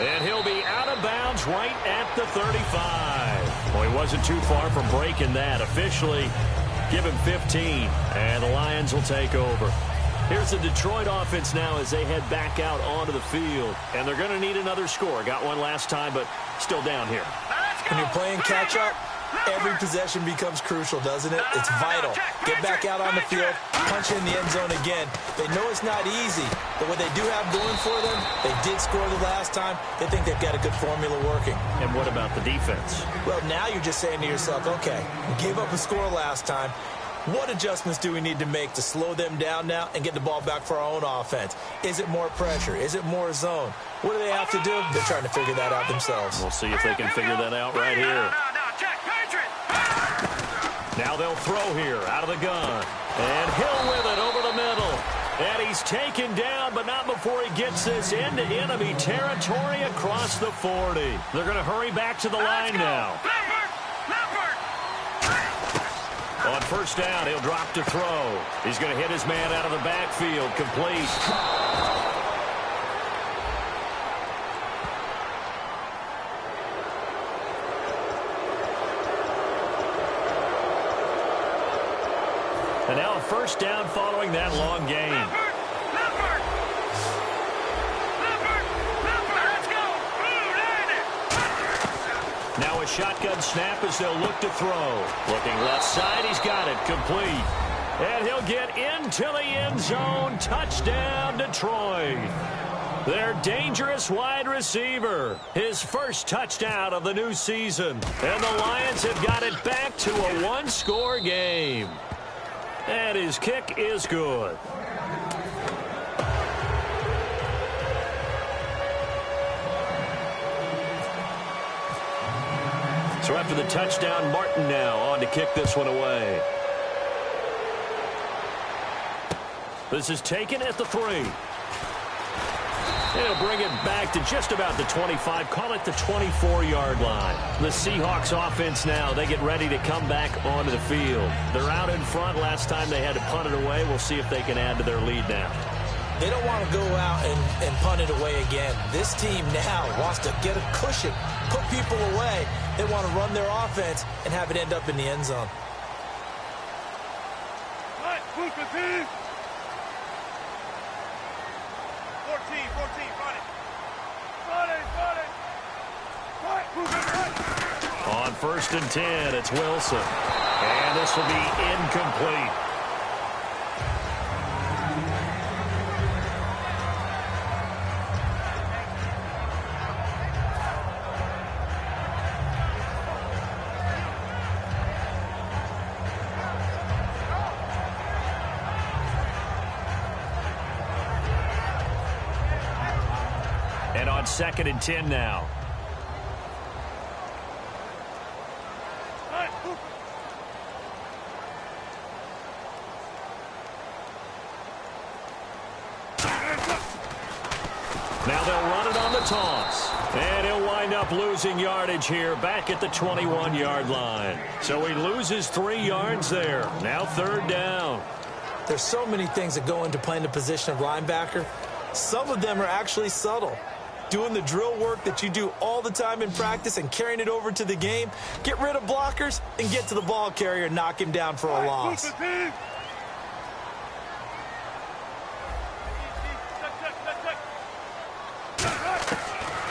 And he'll be out of bounds right at the 35. Well, he wasn't too far from breaking that. Officially, give him 15, and the Lions will take over. Here's the Detroit offense now as they head back out onto the field. And they're going to need another score. Got one last time, but still down here. When you're playing catch-up, every possession becomes crucial, doesn't it? It's vital. Get back out on the field, punch in the end zone again. They know it's not easy, but what they do have going for them, they did score the last time. They think they've got a good formula working. And what about the defense? Well, now you're just saying to yourself, okay, we gave up a score last time. What adjustments do we need to make to slow them down now and get the ball back for our own offense? Is it more pressure? Is it more zone? What do they have to do? They're trying to figure that out themselves. We'll see if they can figure that out right here. Now they'll throw here out of the gun. And Hill with it over the middle. And he's taken down, but not before he gets this into enemy territory across the 40. They're going to hurry back to the line now. On first down, he'll drop to throw. He's going to hit his man out of the backfield, complete. And now a first down following that long game. Now a shotgun snap as they'll look to throw. Looking left side, he's got it, complete. And he'll get into the end zone. Touchdown, Detroit. Their dangerous wide receiver. His first touchdown of the new season. And the Lions have got it back to a one-score game. And his kick is good. So after the touchdown, Martin now on to kick this one away. This is taken at the 3. He'll bring it back to just about the 25. Call it the 24-yard line. The Seahawks offense now, they get ready to come back onto the field. They're out in front. Last time they had to punt it away. We'll see if they can add to their lead now. They don't want to go out and punt it away again. This team now wants to get a cushion, put people away. They want to run their offense and have it end up in the end zone. 14, run it. On first and 10, it's Wilson. And this will be incomplete. And on second and 10 now. Now they'll run it on the toss. And he'll wind up losing yardage here back at the 21-yard line. So he loses 3 yards there. Now third down. There's so many things that go into playing the position of linebacker. Some of them are actually subtle. Doing the drill work that you do all the time in practice and carrying it over to the game. Get rid of blockers and get to the ball carrier and knock him down for a loss.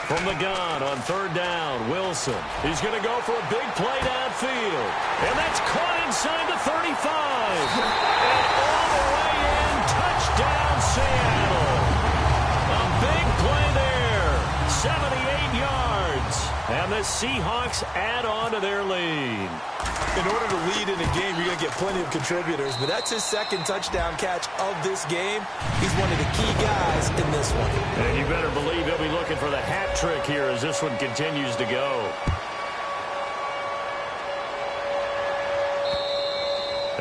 From the gun on third down, Wilson. He's going to go for a big play downfield. And that's caught inside the 35. And all the way in, touchdown Seattle. A big play there, 78 yards. And the Seahawks add on to their lead. In order to lead in a game, you're going to get plenty of contributors, but that's his second touchdown catch of this game. He's one of the key guys in this one. And you better believe he'll be looking for the hat trick here as this one continues to go.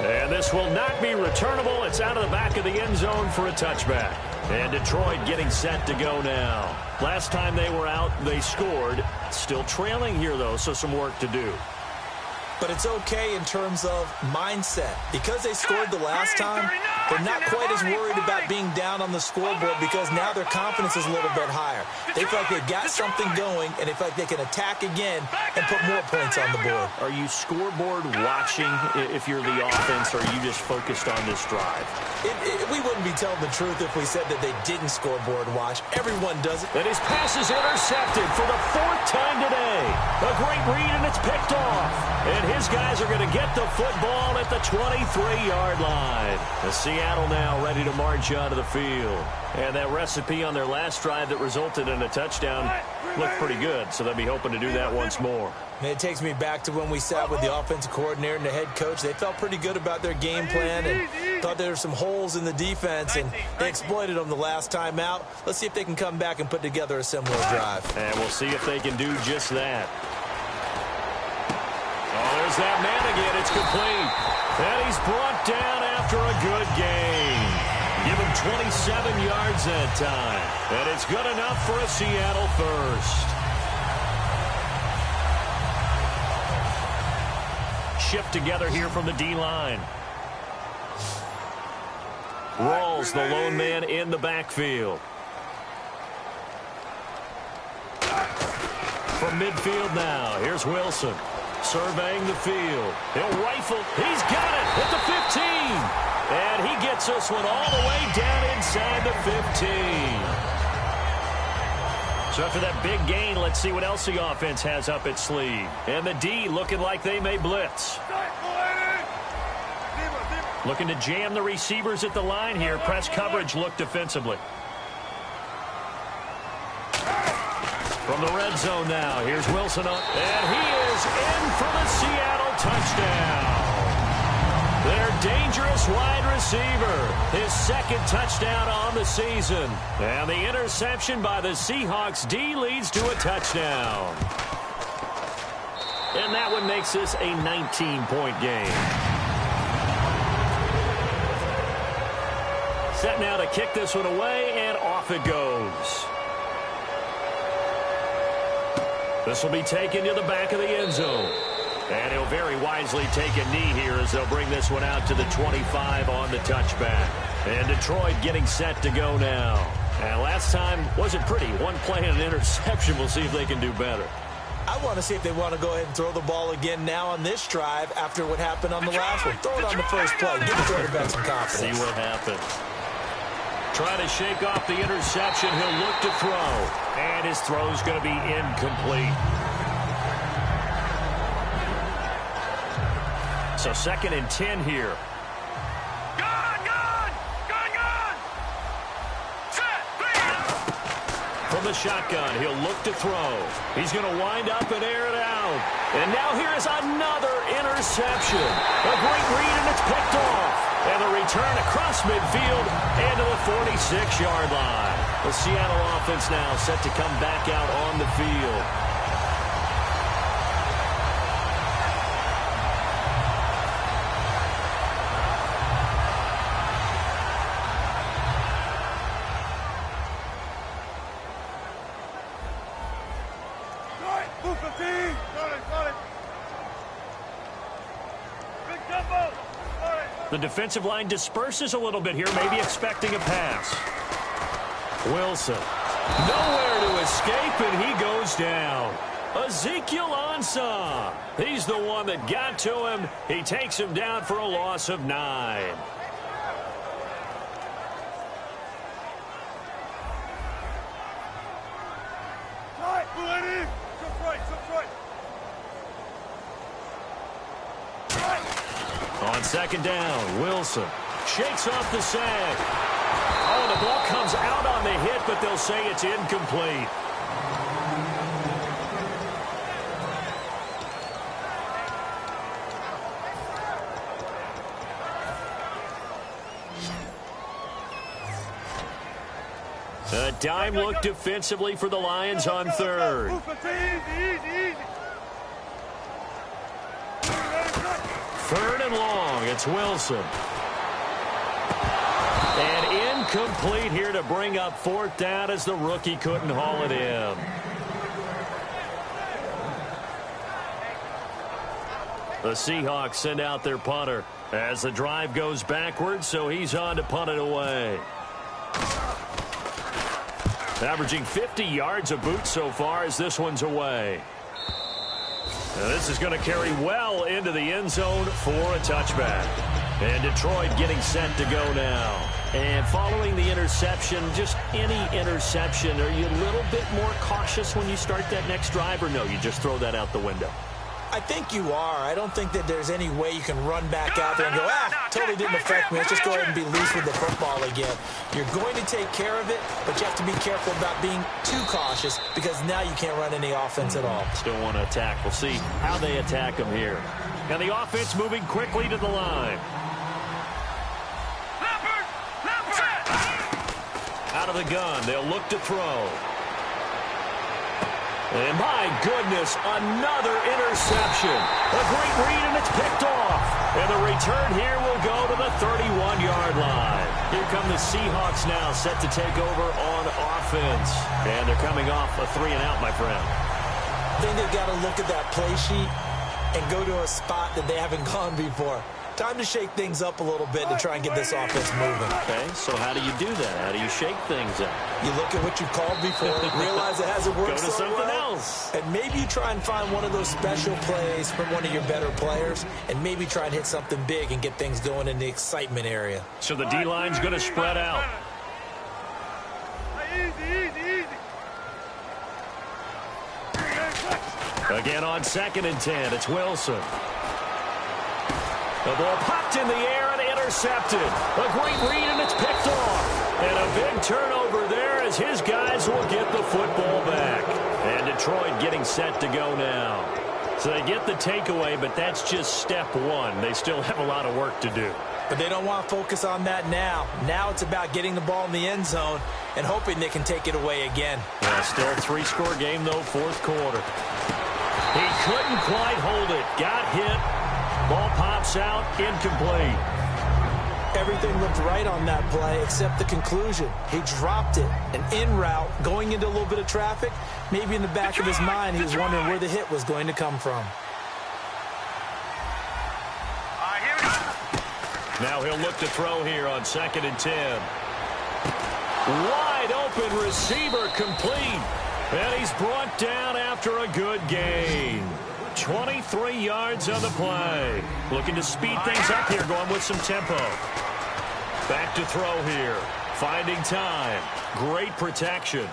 And this will not be returnable. It's out of the back of the end zone for a touchback. And Detroit getting set to go now. Last time they were out, they scored. Still trailing here, though, so some work to do. But it's okay in terms of mindset. Because they scored the last time, they're not quite as worried about being down on the scoreboard because now their confidence is a little bit higher. They feel like they've got something going, and they feel like they can attack again and put more points on the board. Are you scoreboard watching if you're the offense, or are you just focused on this drive? We wouldn't be telling the truth if we said that they didn't scoreboard watch. Everyone does it. And his pass is intercepted for the 4th time today. A great read, and it's picked off. And his guys are going to get the football at the 23-yard line. The Seattle now ready to march onto the field. And that recipe on their last drive that resulted in a touchdown looked pretty good, so they'll be hoping to do that once more. And it takes me back to when we sat with the offensive coordinator and the head coach. They felt pretty good about their game plan and thought there were some holes in the defense, and they exploited them the last time out. Let's see if they can come back and put together a similar drive. And we'll see if they can do just that. Oh, there's that man again. It's complete. And he's brought down after a good game. Give him 27 yards that time. And it's good enough for a Seattle first. Shift together here from the D-line. Rawls, the lone man in the backfield. From midfield now, here's Wilson. Surveying the field. He'll rifle. He's got it at the 15. And he gets this one all the way down inside the 15. So after that big gain, let's see what else the offense has up its sleeve. And the D looking like they may blitz. Looking to jam the receivers at the line here. Press coverage look defensively. From the red zone now, here's Wilson up. And he is in for the Seattle touchdown. Their dangerous wide receiver. His second touchdown on the season. And the interception by the Seahawks D leads to a touchdown. And that one makes this a 19-point game. Set now to kick this one away, and off it goes. This will be taken to the back of the end zone. And he'll very wisely take a knee here as they'll bring this one out to the 25 on the touchback. And Detroit getting set to go now. And last time wasn't pretty. One play and an interception. We'll see if they can do better. I want to see if they want to go ahead and throw the ball again now on this drive after what happened on the last one. Throw it on the first play. Give the quarterback some confidence. See what happens. Trying to shake off the interception. He'll look to throw. And his throw's going to be incomplete. So 2nd and 10 here. Gun! Set! From the shotgun, he'll look to throw. He's going to wind up and air it out. And now here is another interception. A great read, and it's picked off. And the return across midfield and to the 46-yard line. The Seattle offense now set to come back out on the field. The defensive line disperses a little bit here, maybe expecting a pass. Wilson, nowhere to escape, and he goes down. Ezekiel Ansah, he's the one that got to him. He takes him down for a loss of 9. On 2nd down, Wilson shakes off the sag. Oh, the ball comes out on the hit, but they'll say it's incomplete. A dime look defensively for the Lions on 3rd. Easy. 3rd and long, it's Wilson. And incomplete here to bring up 4th down as the rookie couldn't haul it in. The Seahawks send out their punter as the drive goes backwards, so he's on to punt it away. Averaging 50 yards a boot so far as this one's away. Now this is going to carry well into the end zone for a touchback. And Detroit getting set to go now. And following the interception, just any interception, are you a little bit more cautious when you start that next drive, or no, you just throw that out the window? I think you are. I don't think that there's any way you can run back out there and go, totally didn't affect me. Let's just go ahead and be loose with the football again. You're going to take care of it, but you have to be careful about being too cautious because now you can't run any offense at all. Still want to attack. We'll see how they attack them here. And the offense moving quickly to the line. Out of the gun, they'll look to throw. And my goodness, another interception. A great read, and it's picked off. And the return here will go to the 31-yard line. Here come the Seahawks now, set to take over on offense. And they're coming off a 3-and-out, my friend. I think they've got to look at that play sheet and go to a spot that they haven't gone before. Time to shake things up a little bit to try and get this offense moving. Okay, so how do you do that? How do you shake things up? You look at what you've called before, realize it hasn't worked Go to so something well, else. and maybe you try and find one of those special plays from one of your better players, and maybe try and hit something big and get things going in the excitement area. So the D-line's going to spread out. Easy. Again on 2nd and 10, it's Wilson. The ball popped in the air and intercepted. A great read, and it's picked off. And a big turnover there as his guys will get the football back. And Detroit getting set to go now. So they get the takeaway, but that's just step one. They still have a lot of work to do. But they don't want to focus on that now. Now it's about getting the ball in the end zone and hoping they can take it away again. Yeah, still a 3-score game, though, 4th quarter. He couldn't quite hold it. Got hit. Ball pops out, incomplete. Everything looked right on that play except the conclusion. He dropped it, an in route, going into a little bit of traffic. Maybe in the back of his mind, he was wondering where the hit was going to come from. Here we go. Now he'll look to throw here on 2nd and 10. Wide open receiver complete. And he's brought down after a good gain. 23 yards on the play. Looking to speed things up here, going with some tempo. Back to throw here. Finding time. Great protection.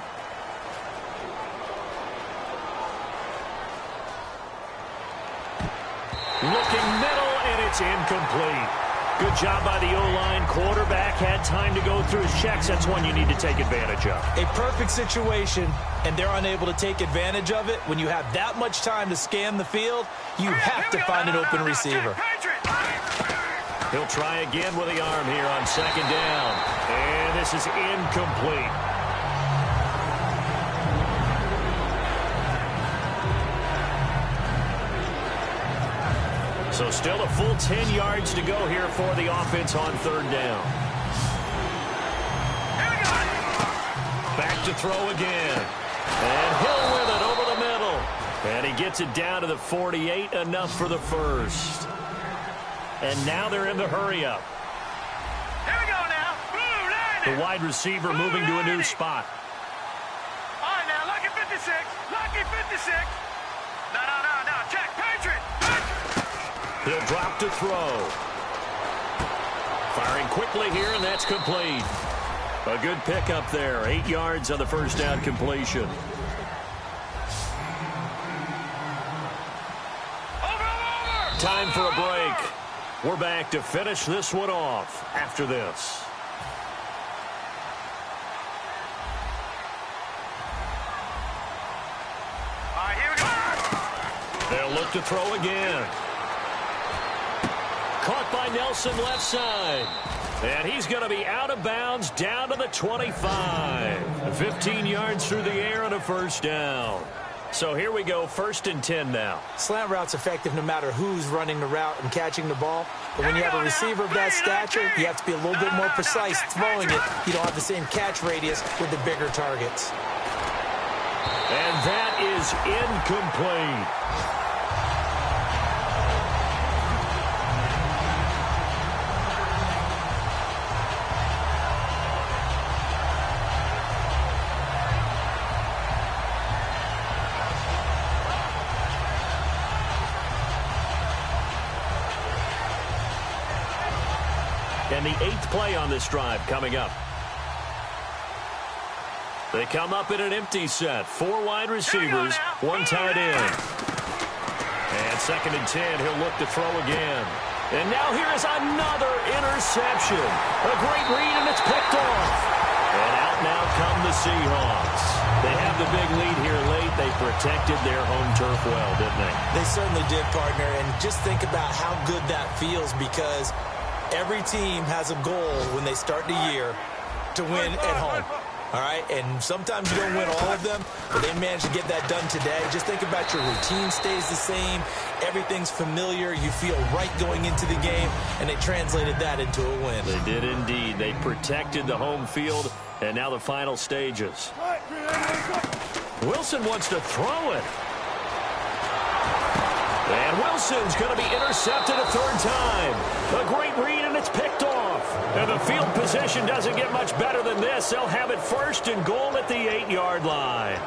Looking middle, and it's incomplete. Good job by the O-line. Quarterback had time to go through his checks. That's one you need to take advantage of. A perfect situation, and they're unable to take advantage of it. When you have that much time to scan the field, you have to find an open receiver. He'll try again with the arm here on 2nd down. And this is incomplete. So still a full 10 yards to go here for the offense on 3rd down. Back to throw again. And Hill with it over the middle. And he gets it down to the 48, enough for the first. And now they're in the hurry-up. Here we go now. The wide receiver moving to a new spot. All right, now, lucky 56. Lucky 56. No. Check. Patriot. He'll drop to throw. Firing quickly here, and that's complete. A good pickup there. 8 yards on the first down completion. Over. Time for a break. We're back to finish this one off after this. All right, here we go. They'll look to throw again. Caught by Nelson left side. And he's going to be out of bounds down to the 25. 15 yards through the air and a first down. So here we go, 1st and 10 now. Slant route's effective no matter who's running the route and catching the ball. But when you have a receiver of that stature, you have to be a little bit more precise throwing it. You don't have the same catch radius with the bigger targets. And that is incomplete. And the 8th play on this drive coming up. They come up in an empty set. 4 wide receivers, 1 tight end. And 2nd and 10, he'll look to throw again. And now here is another interception. A great read, and it's picked off. And out now come the Seahawks. They have the big lead here late. They protected their home turf well, didn't they? They certainly did, partner. And just think about how good that feels, because every team has a goal when they start the year to win at home. all right? And sometimes you don't win all of them, but they managed to get that done today. Just think about your routine stays the same. Everything's familiar. You feel right going into the game, and they translated that into a win. They did indeed. They protected the home field, and now the final stages. Wilson wants to throw it. And Wilson's going to be intercepted a third time. A great read, and it's picked off. And the field position doesn't get much better than this. They'll have it first and goal at the 8-yard line.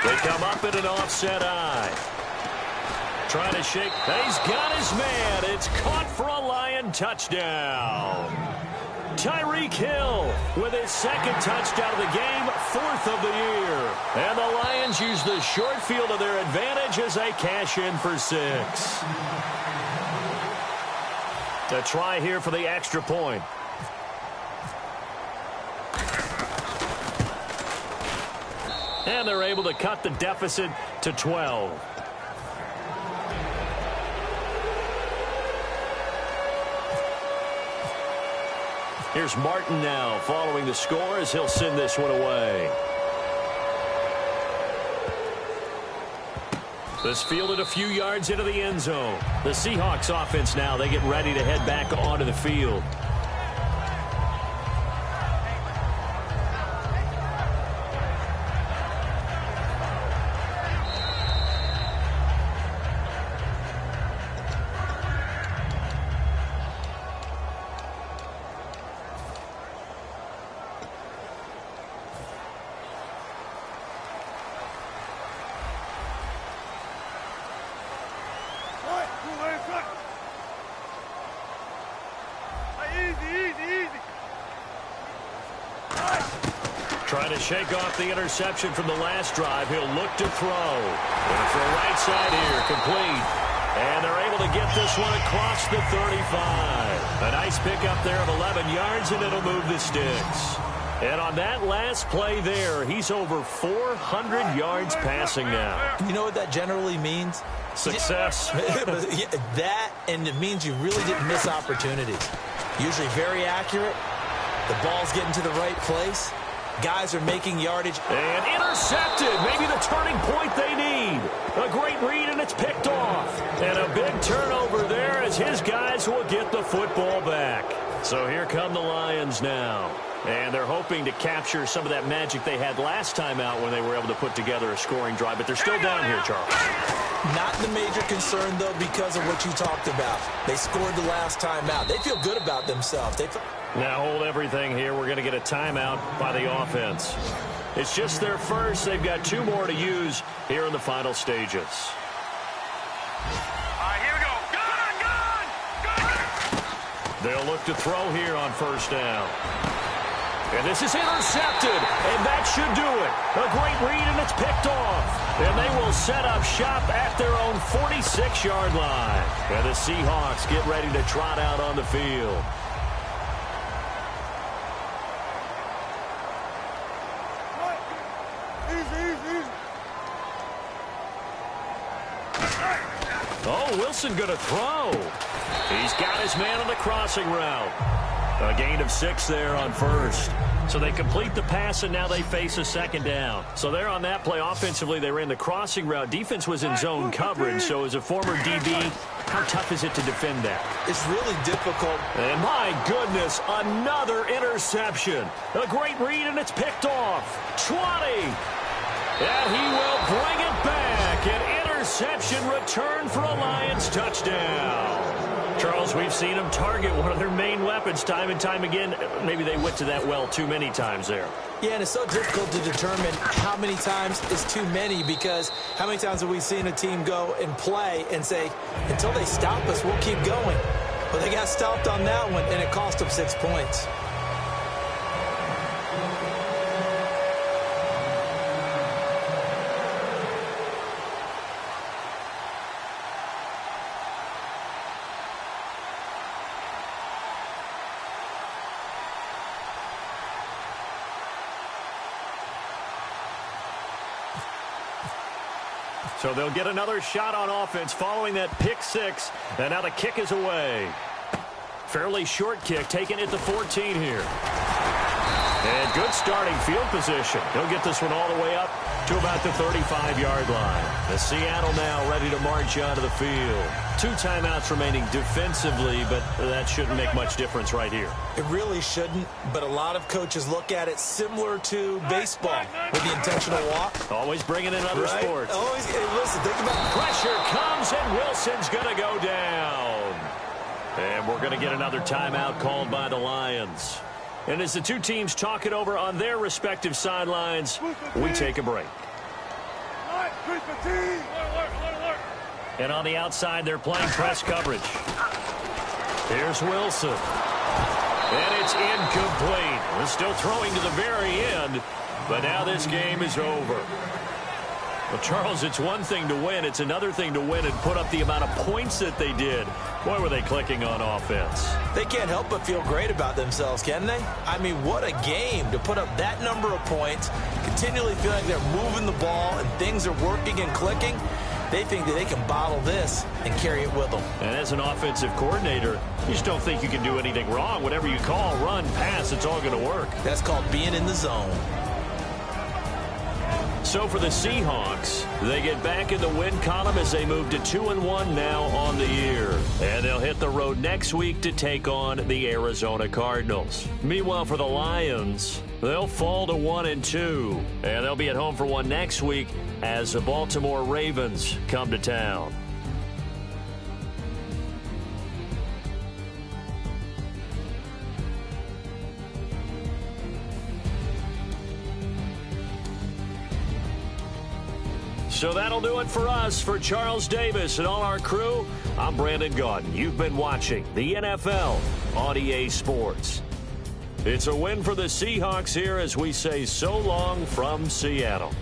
They come up in an offset eye. Trying to shake. He's got his man. It's caught for a Lion touchdown. Tyreek Hill with his second touchdown of the game, 4th of the year. And the Lions use the short field to their advantage as they cash in for 6. A try here for the extra point. And they're able to cut the deficit to 12. Here's Martin now following the score as he'll send this one away. This fielded a few yards into the end zone. The Seahawks offense now, they get ready to head back onto the field. Trying to shake off the interception from the last drive. He'll look to throw. Going for a right side here. Complete. And they're able to get this one across the 35. A nice pickup there of 11 yards, and it'll move the sticks. And on that last play there, he's over 400 yards passing now. You know what that generally means? Success. That, and it means you really didn't miss opportunities. Usually very accurate. The ball's getting to the right place. Guys are making yardage. And intercepted. Maybe the turning point they need. A great read, and it's picked off. And a big turnover there as his guys will get the football back. So here come the Lions now. And they're hoping to capture some of that magic they had last time out when they were able to put together a scoring drive. But they're still down here, Charles. Not the major concern, though, because of what you talked about. They scored the last time out. They feel good about themselves. Now hold everything here. We're going to get a timeout by the offense. It's just their first. They've got 2 more to use here in the final stages. All right, here we go. Gun! They'll look to throw here on first down. And this is intercepted, and that should do it. A great read, and it's picked off. And they will set up shop at their own 46-yard line. And the Seahawks get ready to trot out on the field. Oh, Wilson going to throw. He's got his man on the crossing route. A gain of 6 there on first. So they complete the pass, and now they face a second down. So there on that play, offensively, they ran the crossing route. Defense was in zone coverage, so as a former DB, how tough is it to defend that? It's really difficult. And my goodness, another interception. A great read, and it's picked off. 20. And he will bring it back. An interception return for a Lions touchdown. Charles, we've seen them target one of their main weapons time and time again. Maybe they went to that well too many times there. Yeah, and it's so difficult to determine how many times is too many, because how many times have we seen a team go and play and say, until they stop us, we'll keep going. Well, they got stopped on that one, and it cost them 6 points. So they'll get another shot on offense following that pick six. And now the kick is away. Fairly short kick, taken at the 14 here. And good starting field position. He'll get this one all the way up to about the 35-yard line. The Seattle now ready to march onto the field. 2 timeouts remaining defensively, but that shouldn't make much difference right here. It really shouldn't, but a lot of coaches look at it similar to baseball with the intentional walk. Always bringing in other sports. Always, hey, listen, think about it. Pressure comes, and Wilson's going to go down. And we're going to get another timeout called by the Lions. And as the two teams talk it over on their respective sidelines, we take a break. And on the outside, they're playing press coverage. Here's Wilson. And it's incomplete. They're still throwing to the very end, but now this game is over. Well, Charles, it's one thing to win. It's another thing to win and put up the amount of points that they did. Boy, were they clicking on offense. They can't help but feel great about themselves, can they? I mean, what a game to put up that number of points, continually feeling like they're moving the ball and things are working and clicking. They think that they can bottle this and carry it with them. And as an offensive coordinator, you just don't think you can do anything wrong. Whatever you call, run, pass, it's all going to work. That's called being in the zone. So for the Seahawks, they get back in the win column as they move to 2-1 now on the year. And they'll hit the road next week to take on the Arizona Cardinals. Meanwhile, for the Lions, they'll fall to 1-2. And they'll be at home for one next week as the Baltimore Ravens come to town. So that'll do it for us. For Charles Davis and all our crew, I'm Brandon Gaudin. You've been watching the NFL on EA Sports. It's a win for the Seahawks here as we say so long from Seattle.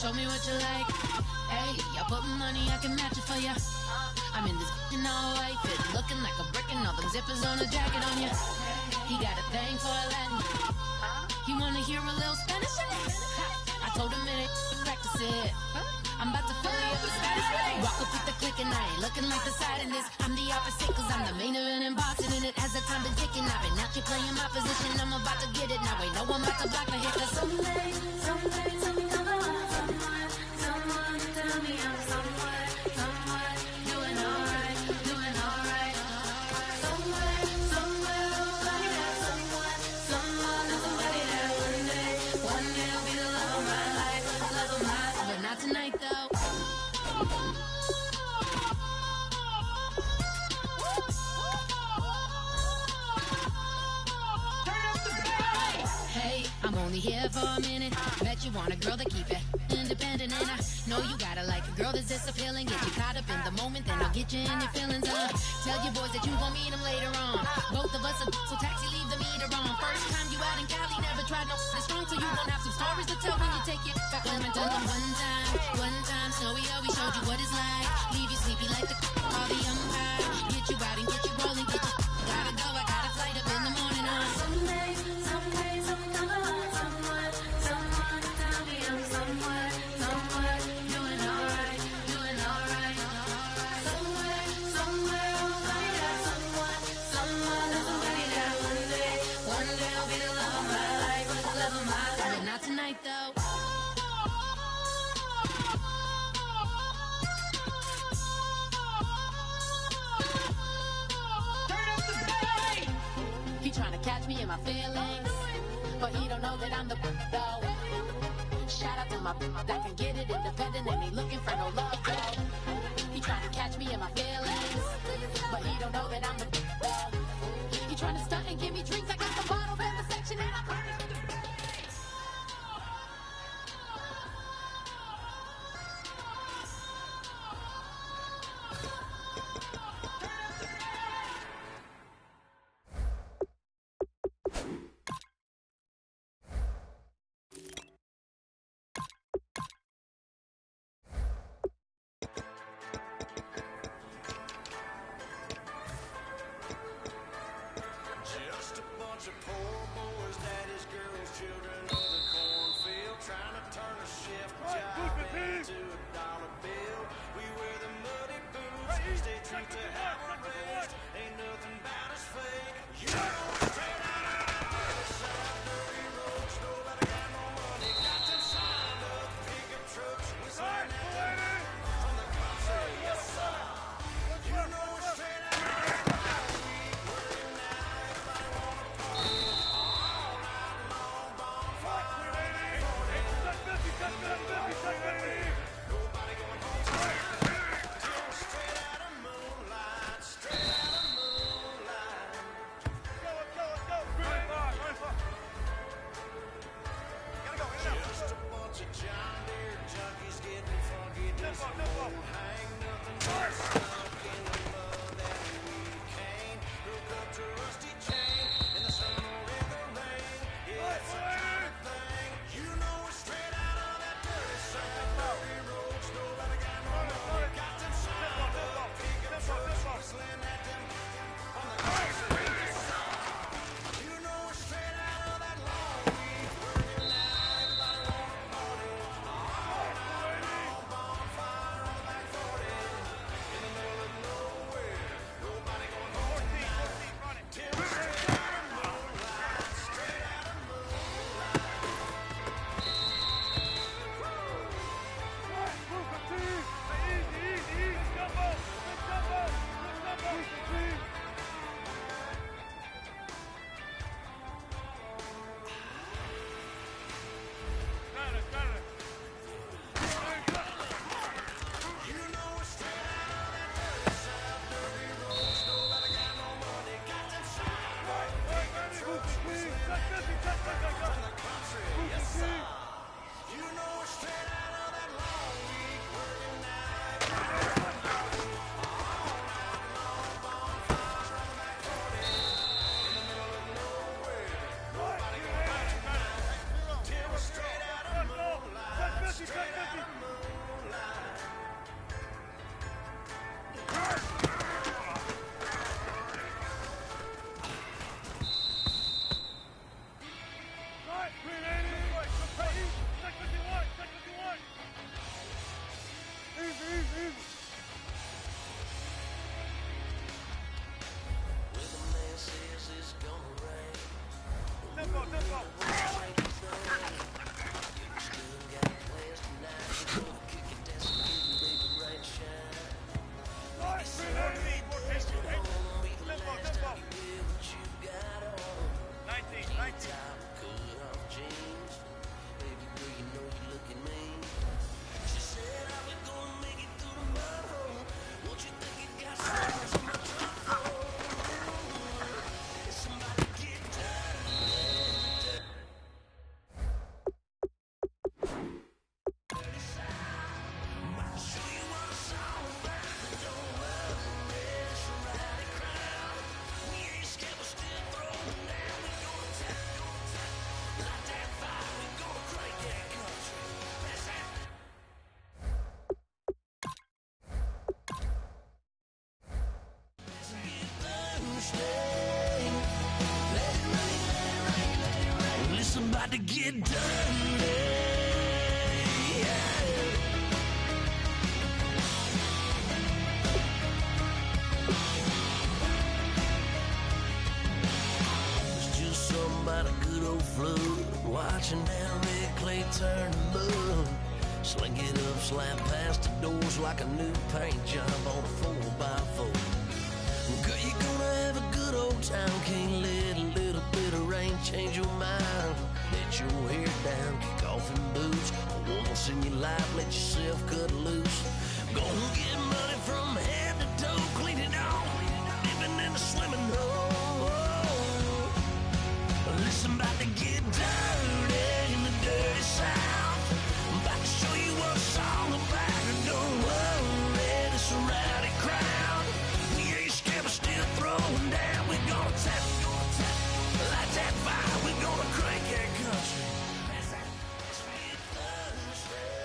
Show me what you like. Hey, I put money, I can match it for ya. I'm in this in all white fit, looking like a brick and all them zippers on a jacket on ya. He got a thing for a Latin. He wanna hear a little Spanish? I told him it ain't practice it. I'm about to fill you up with Spanish. Walk up with the click and I ain't looking like the side in this. I'm the opposite cause I'm the main event in boxing and it has the time been ticking. I've been out here playing my position, I'm about to get it. Now ain't no one about to block my hit cause someday, something come on. Someone tell me I'm somewhere, doing alright. Somewhere, somebody that somebody that one day will be the love of my life, but not tonight though. Hey, I'm only here for a minute. Bet you want a girl to keep it independent, and I know you gotta like a girl that's this appealing. Get you caught up in the moment, then I'll get you in your feelings. Tell your boys that you gon' meet them later on. Both of us are so taxi, leave them stories to tell when you take it back home and tell them one time, Snowy always showed you what it's like. Leave you sleepy like the all the umpire. Get you out and get you rolling, get you gotta go. I got a flight up in the morning on someday, someone tell me I'm somewhere, doing alright. Somewhere, oh yeah, someone is somebody that one day I'll be the love of my life, but not tonight though. He trying to catch me in my feelings, but he don't know that I'm the though. Shout out to my that can get it independent and ain't looking for no love though. He trying to catch me in my feelings, but he don't know that I'm the though. He trying to stunt and give me drinks. I got the bottle in the section and I'm burning with the bass. Just a bunch of poor boys, daddy's girls, children of the cornfield, trying to turn a shift job into a dollar bill. We wear the muddy boots, stay true to how we're raised. Ain't nothing about us fake. You know we're straight out of the south, dirty roads. Nobody got no money, got them signed up pickup trucks. Whistling at them from the country, yes sir. You know we're straight out of the just a bunch of John Deere junkies getting funky, disco, hang nothing but stuck in the mud that we can't hook up to rusty chain in the sun or in the rain. Yeah, it's a kind of thing. You know we're straight out of that dirty south, dirty roads. Nobody got no money, got them signed up pickup trucks, whistling at them on the country. Yes, sir. You know we're straight out of that long week, working now. Everybody want to party all night long, bonfire on the back 40 in the middle of nowhere. Nobody going home tonight till we're straight out of moonlight, straight out of moonlight. You know we're straight out of that dirty south, dirty roads. Nobody got no money, got them signed up pickup trucks, whistling at them from the country. Yes, sir. You know we're straight out of that long week, working night. All night long, bonfire on the back 40 in the middle of nowhere. Nobody going home tonight till we're straight out of moonlight, straight out of moonlight. When the man says it's gonna rain, still got plans tonight. We're gonna kick it, dance and give the baby right shine. It's gonna be the last time you wear what you got on. Top cut off jeans, baby girl, you know you looking mean. She said I was gonna make it through the mud hole. What you think it got so much trouble for? Somebody get tired of that. Dirty South, I'll show you what it's all about. Don't worry, it's a rowdy crowd. We ain't scared, we're still throwing down. We gonna tap about to get dirty. It's just something about a good old flood, watching down red clay turn to mud. Sling it up, slap past the doors like a new paint job on a 4x4. Girl, you're gonna have a good old time. Can't let a little bit of rain change your mind. Let your hair down, kick off in boots. Once in your life, let yourself cut loose. Go get money from head to toe, clean it off, living in a swimming hole. Listen, about to get dirty in the dirty South. I'm about to show you what it's all about. And don't worry, this a rowdy crowd. We ain't scared, but still throwing down. We're gonna tap, light that fire. We're gonna crank that country. It's real Thursday.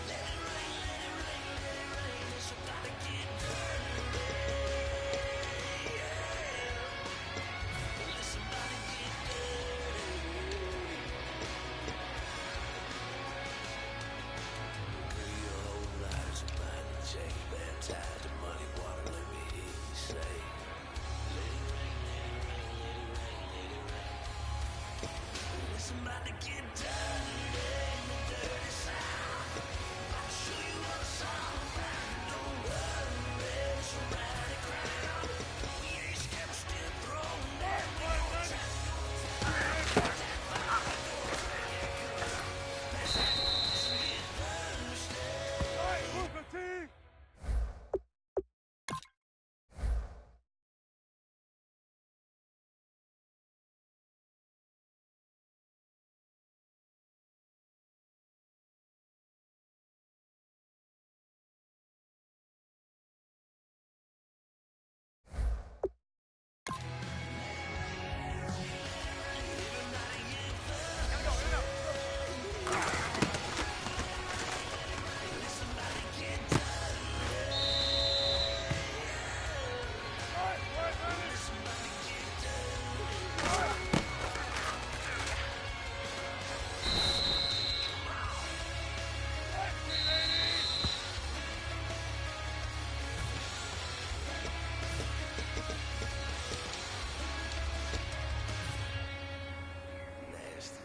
Let it rain, let it rain, let it rain. It's about to get dirty. Yeah. Listen, about to get dirty. Real old lives about to change. Baptized in muddy water, let me hear you say. Let it rain, let it rain, let it rain, let it rain. Listen, about to get dirty in the dirty South. About to show you what it's all about. Don't worry, it's a rowdy crowd. We ain't scared, we're still throwing down. We gonna tap, that fire. We gonna crank that country. It's real Thursday. Nasty.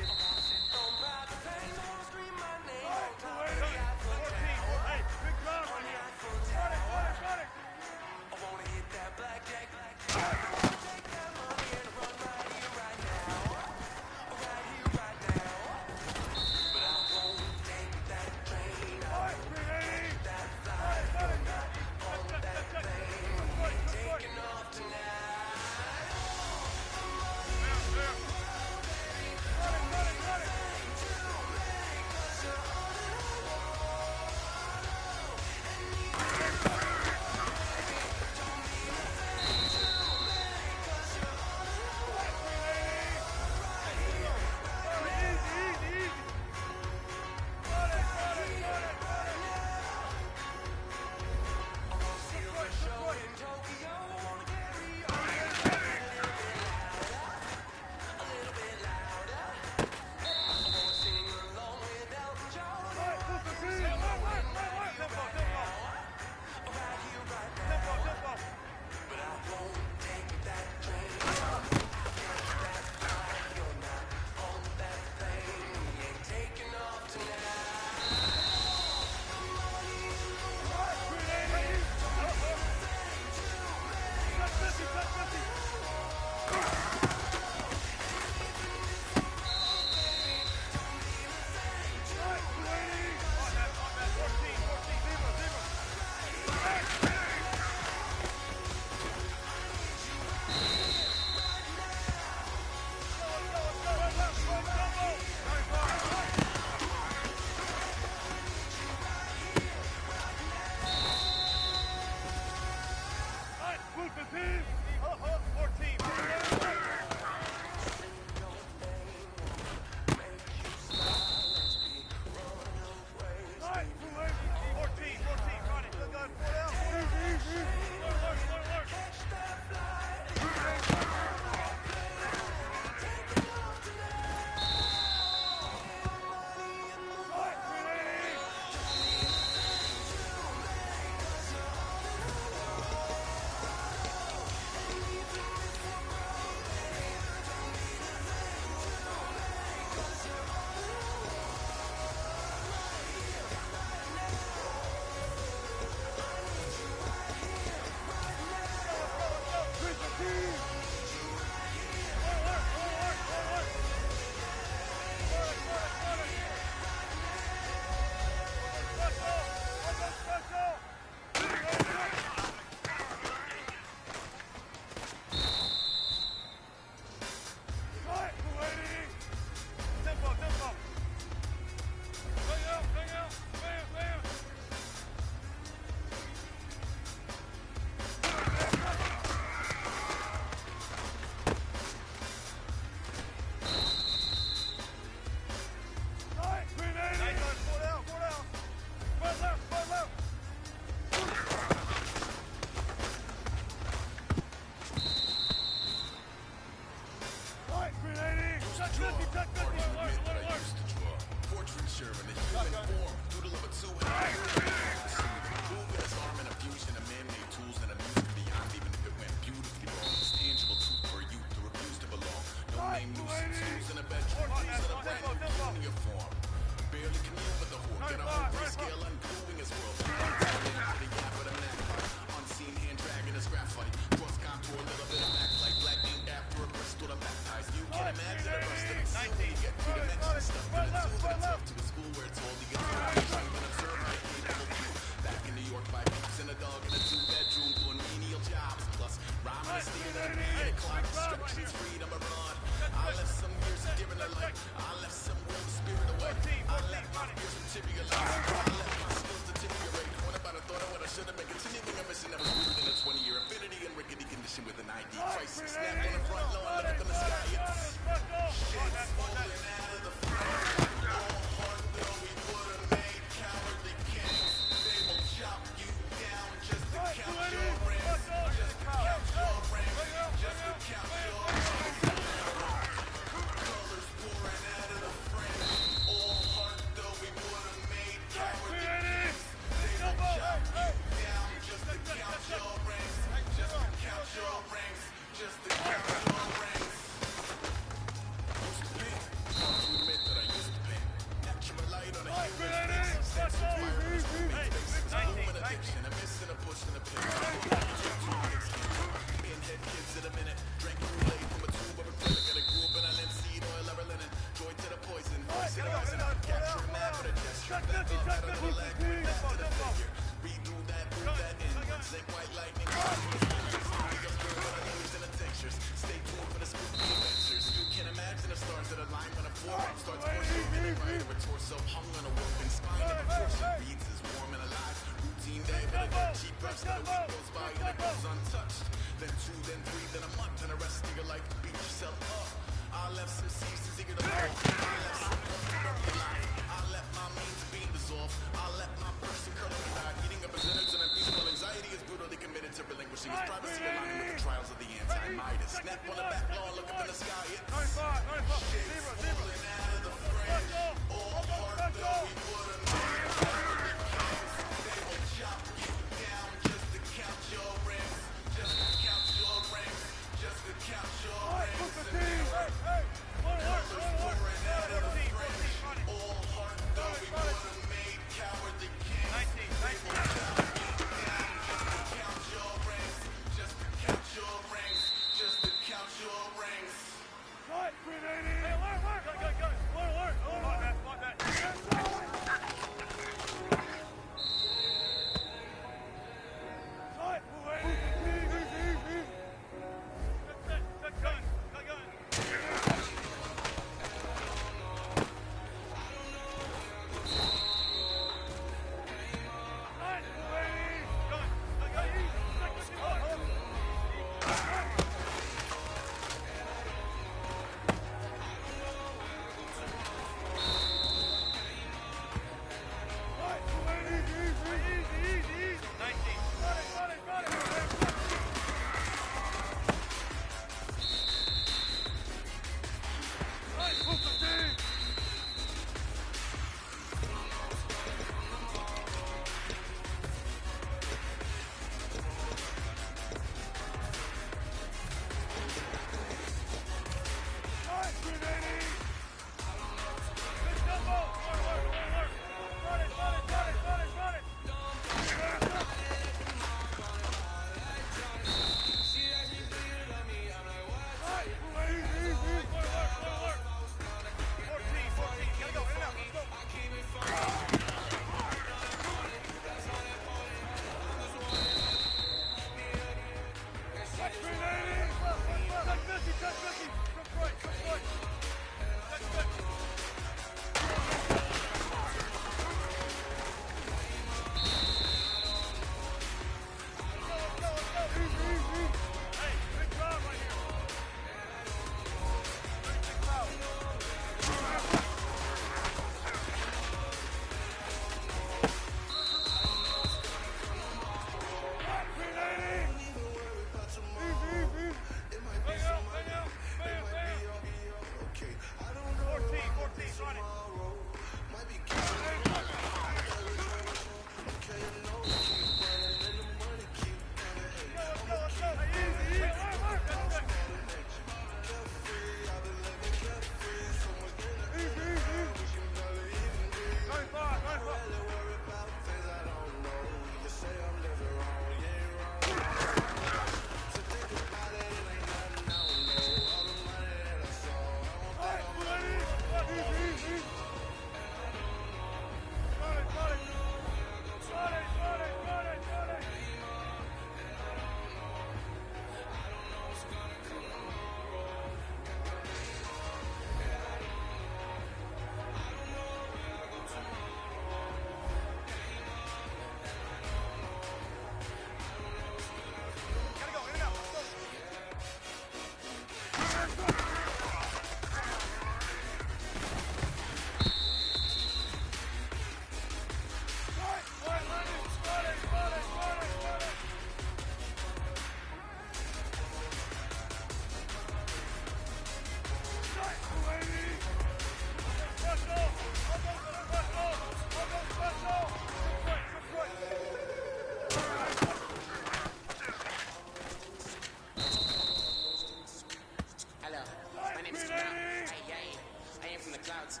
beats.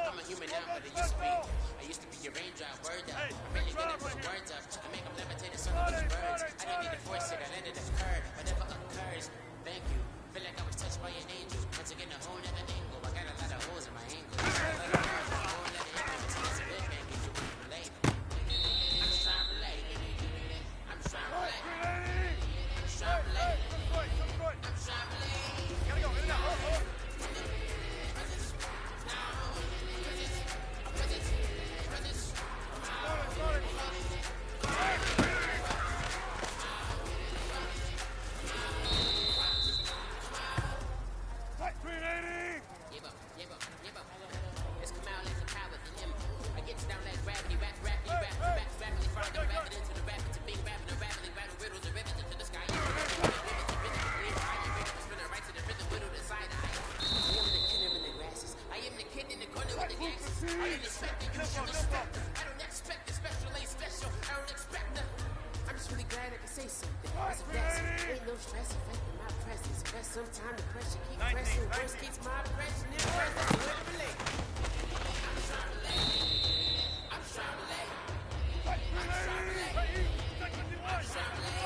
I'm a human now, but I used to be. I used to be your raindrop, word up. I'm really good at putting words up. I make them levitate and some of these birds. I didn't need to force it, I let it occur. Whatever occurs, thank you. Feel like I was touched by an angel. Once again, a whole nother angle. I got a lot of holes in my ankles. A whole nother influence. It's a good man, get you relate. I'm just trying to relate. I'm just trying to relate. I'm just trying to relate. I'm just trying to relate. Gotta go, in and out. Sometimes the pressure keeps pressing. Worst keeps my pressure in presence. Where to relate? I'm just trying to relate. I'm just trying to relate. I'm just trying to relate. I'm just trying to relate.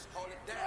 380.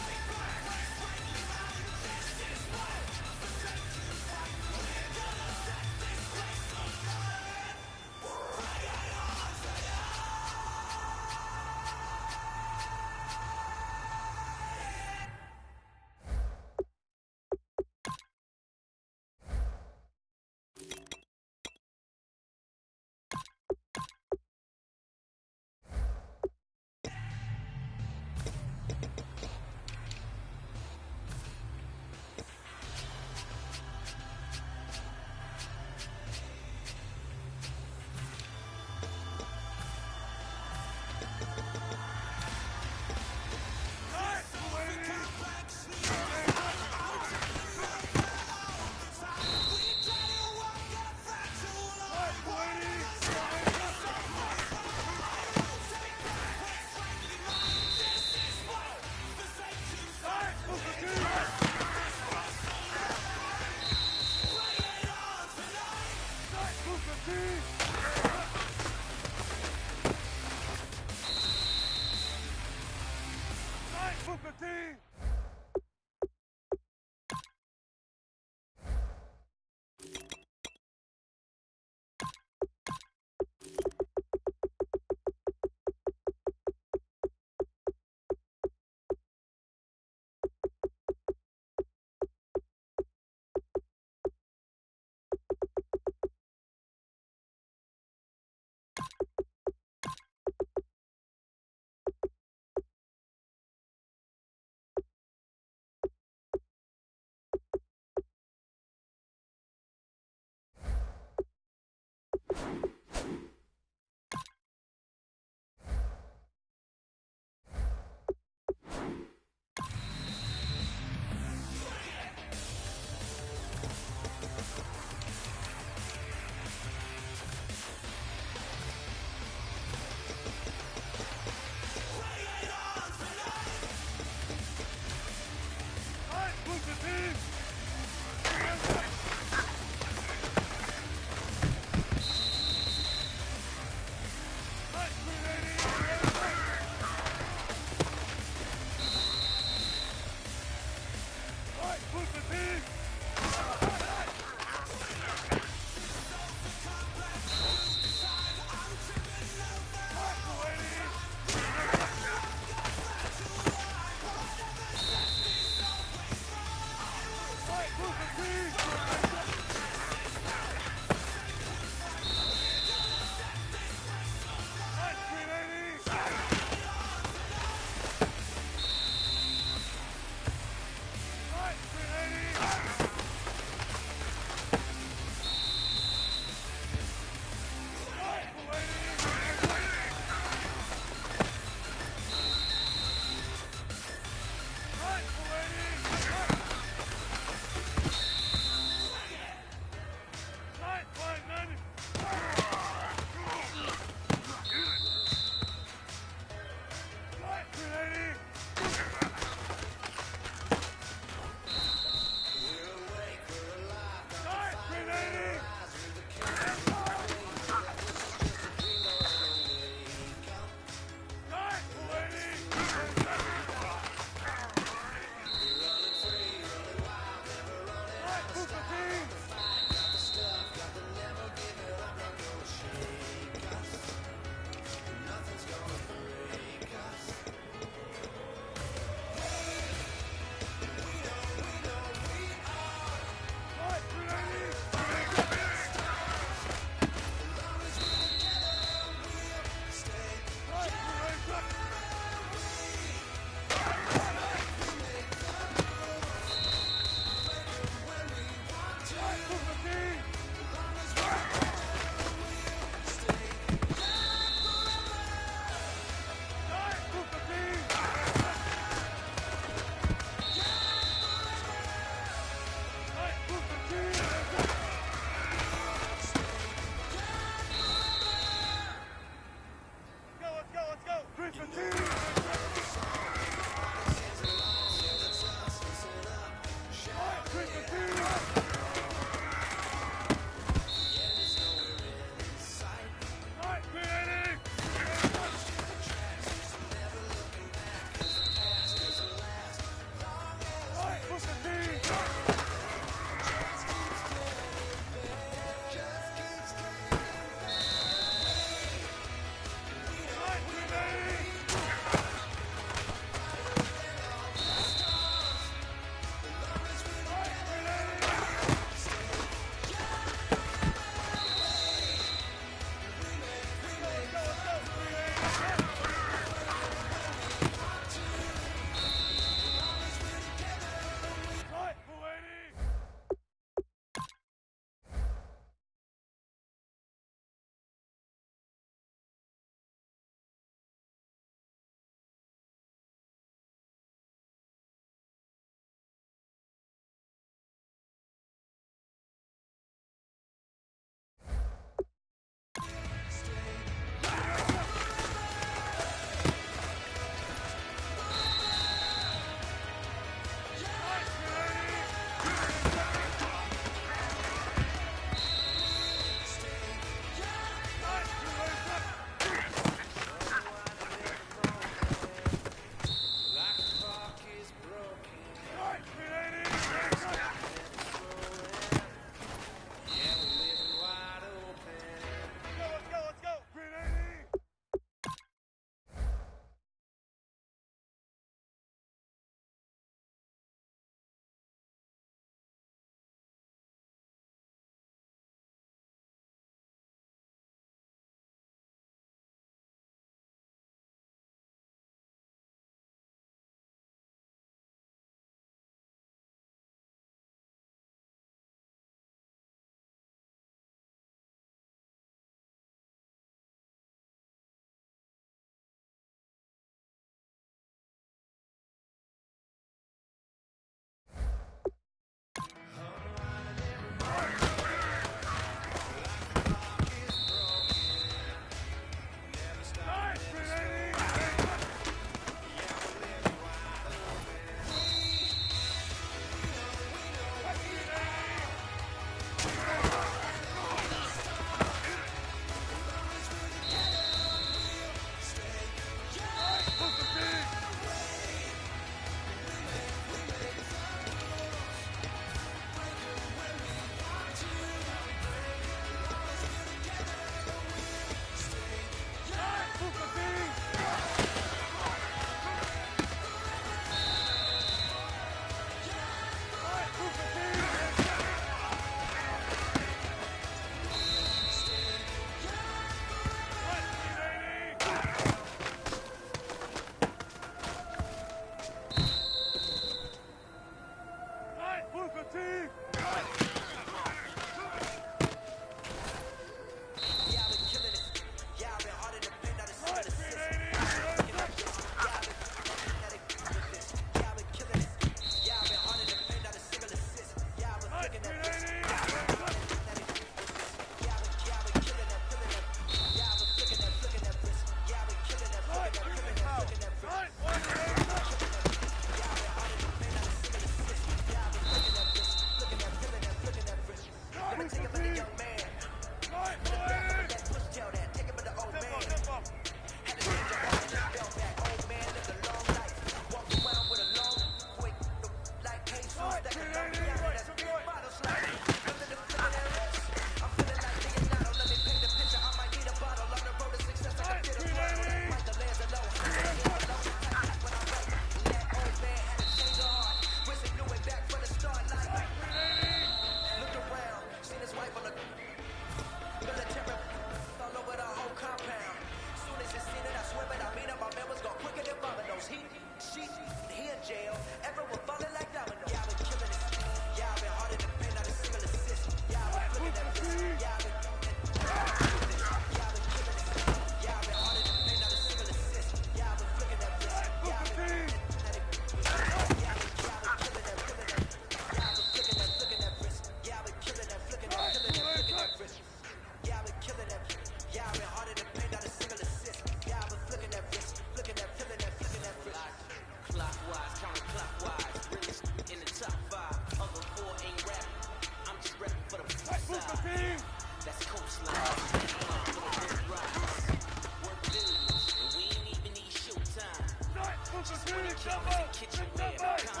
killers and kitchenware.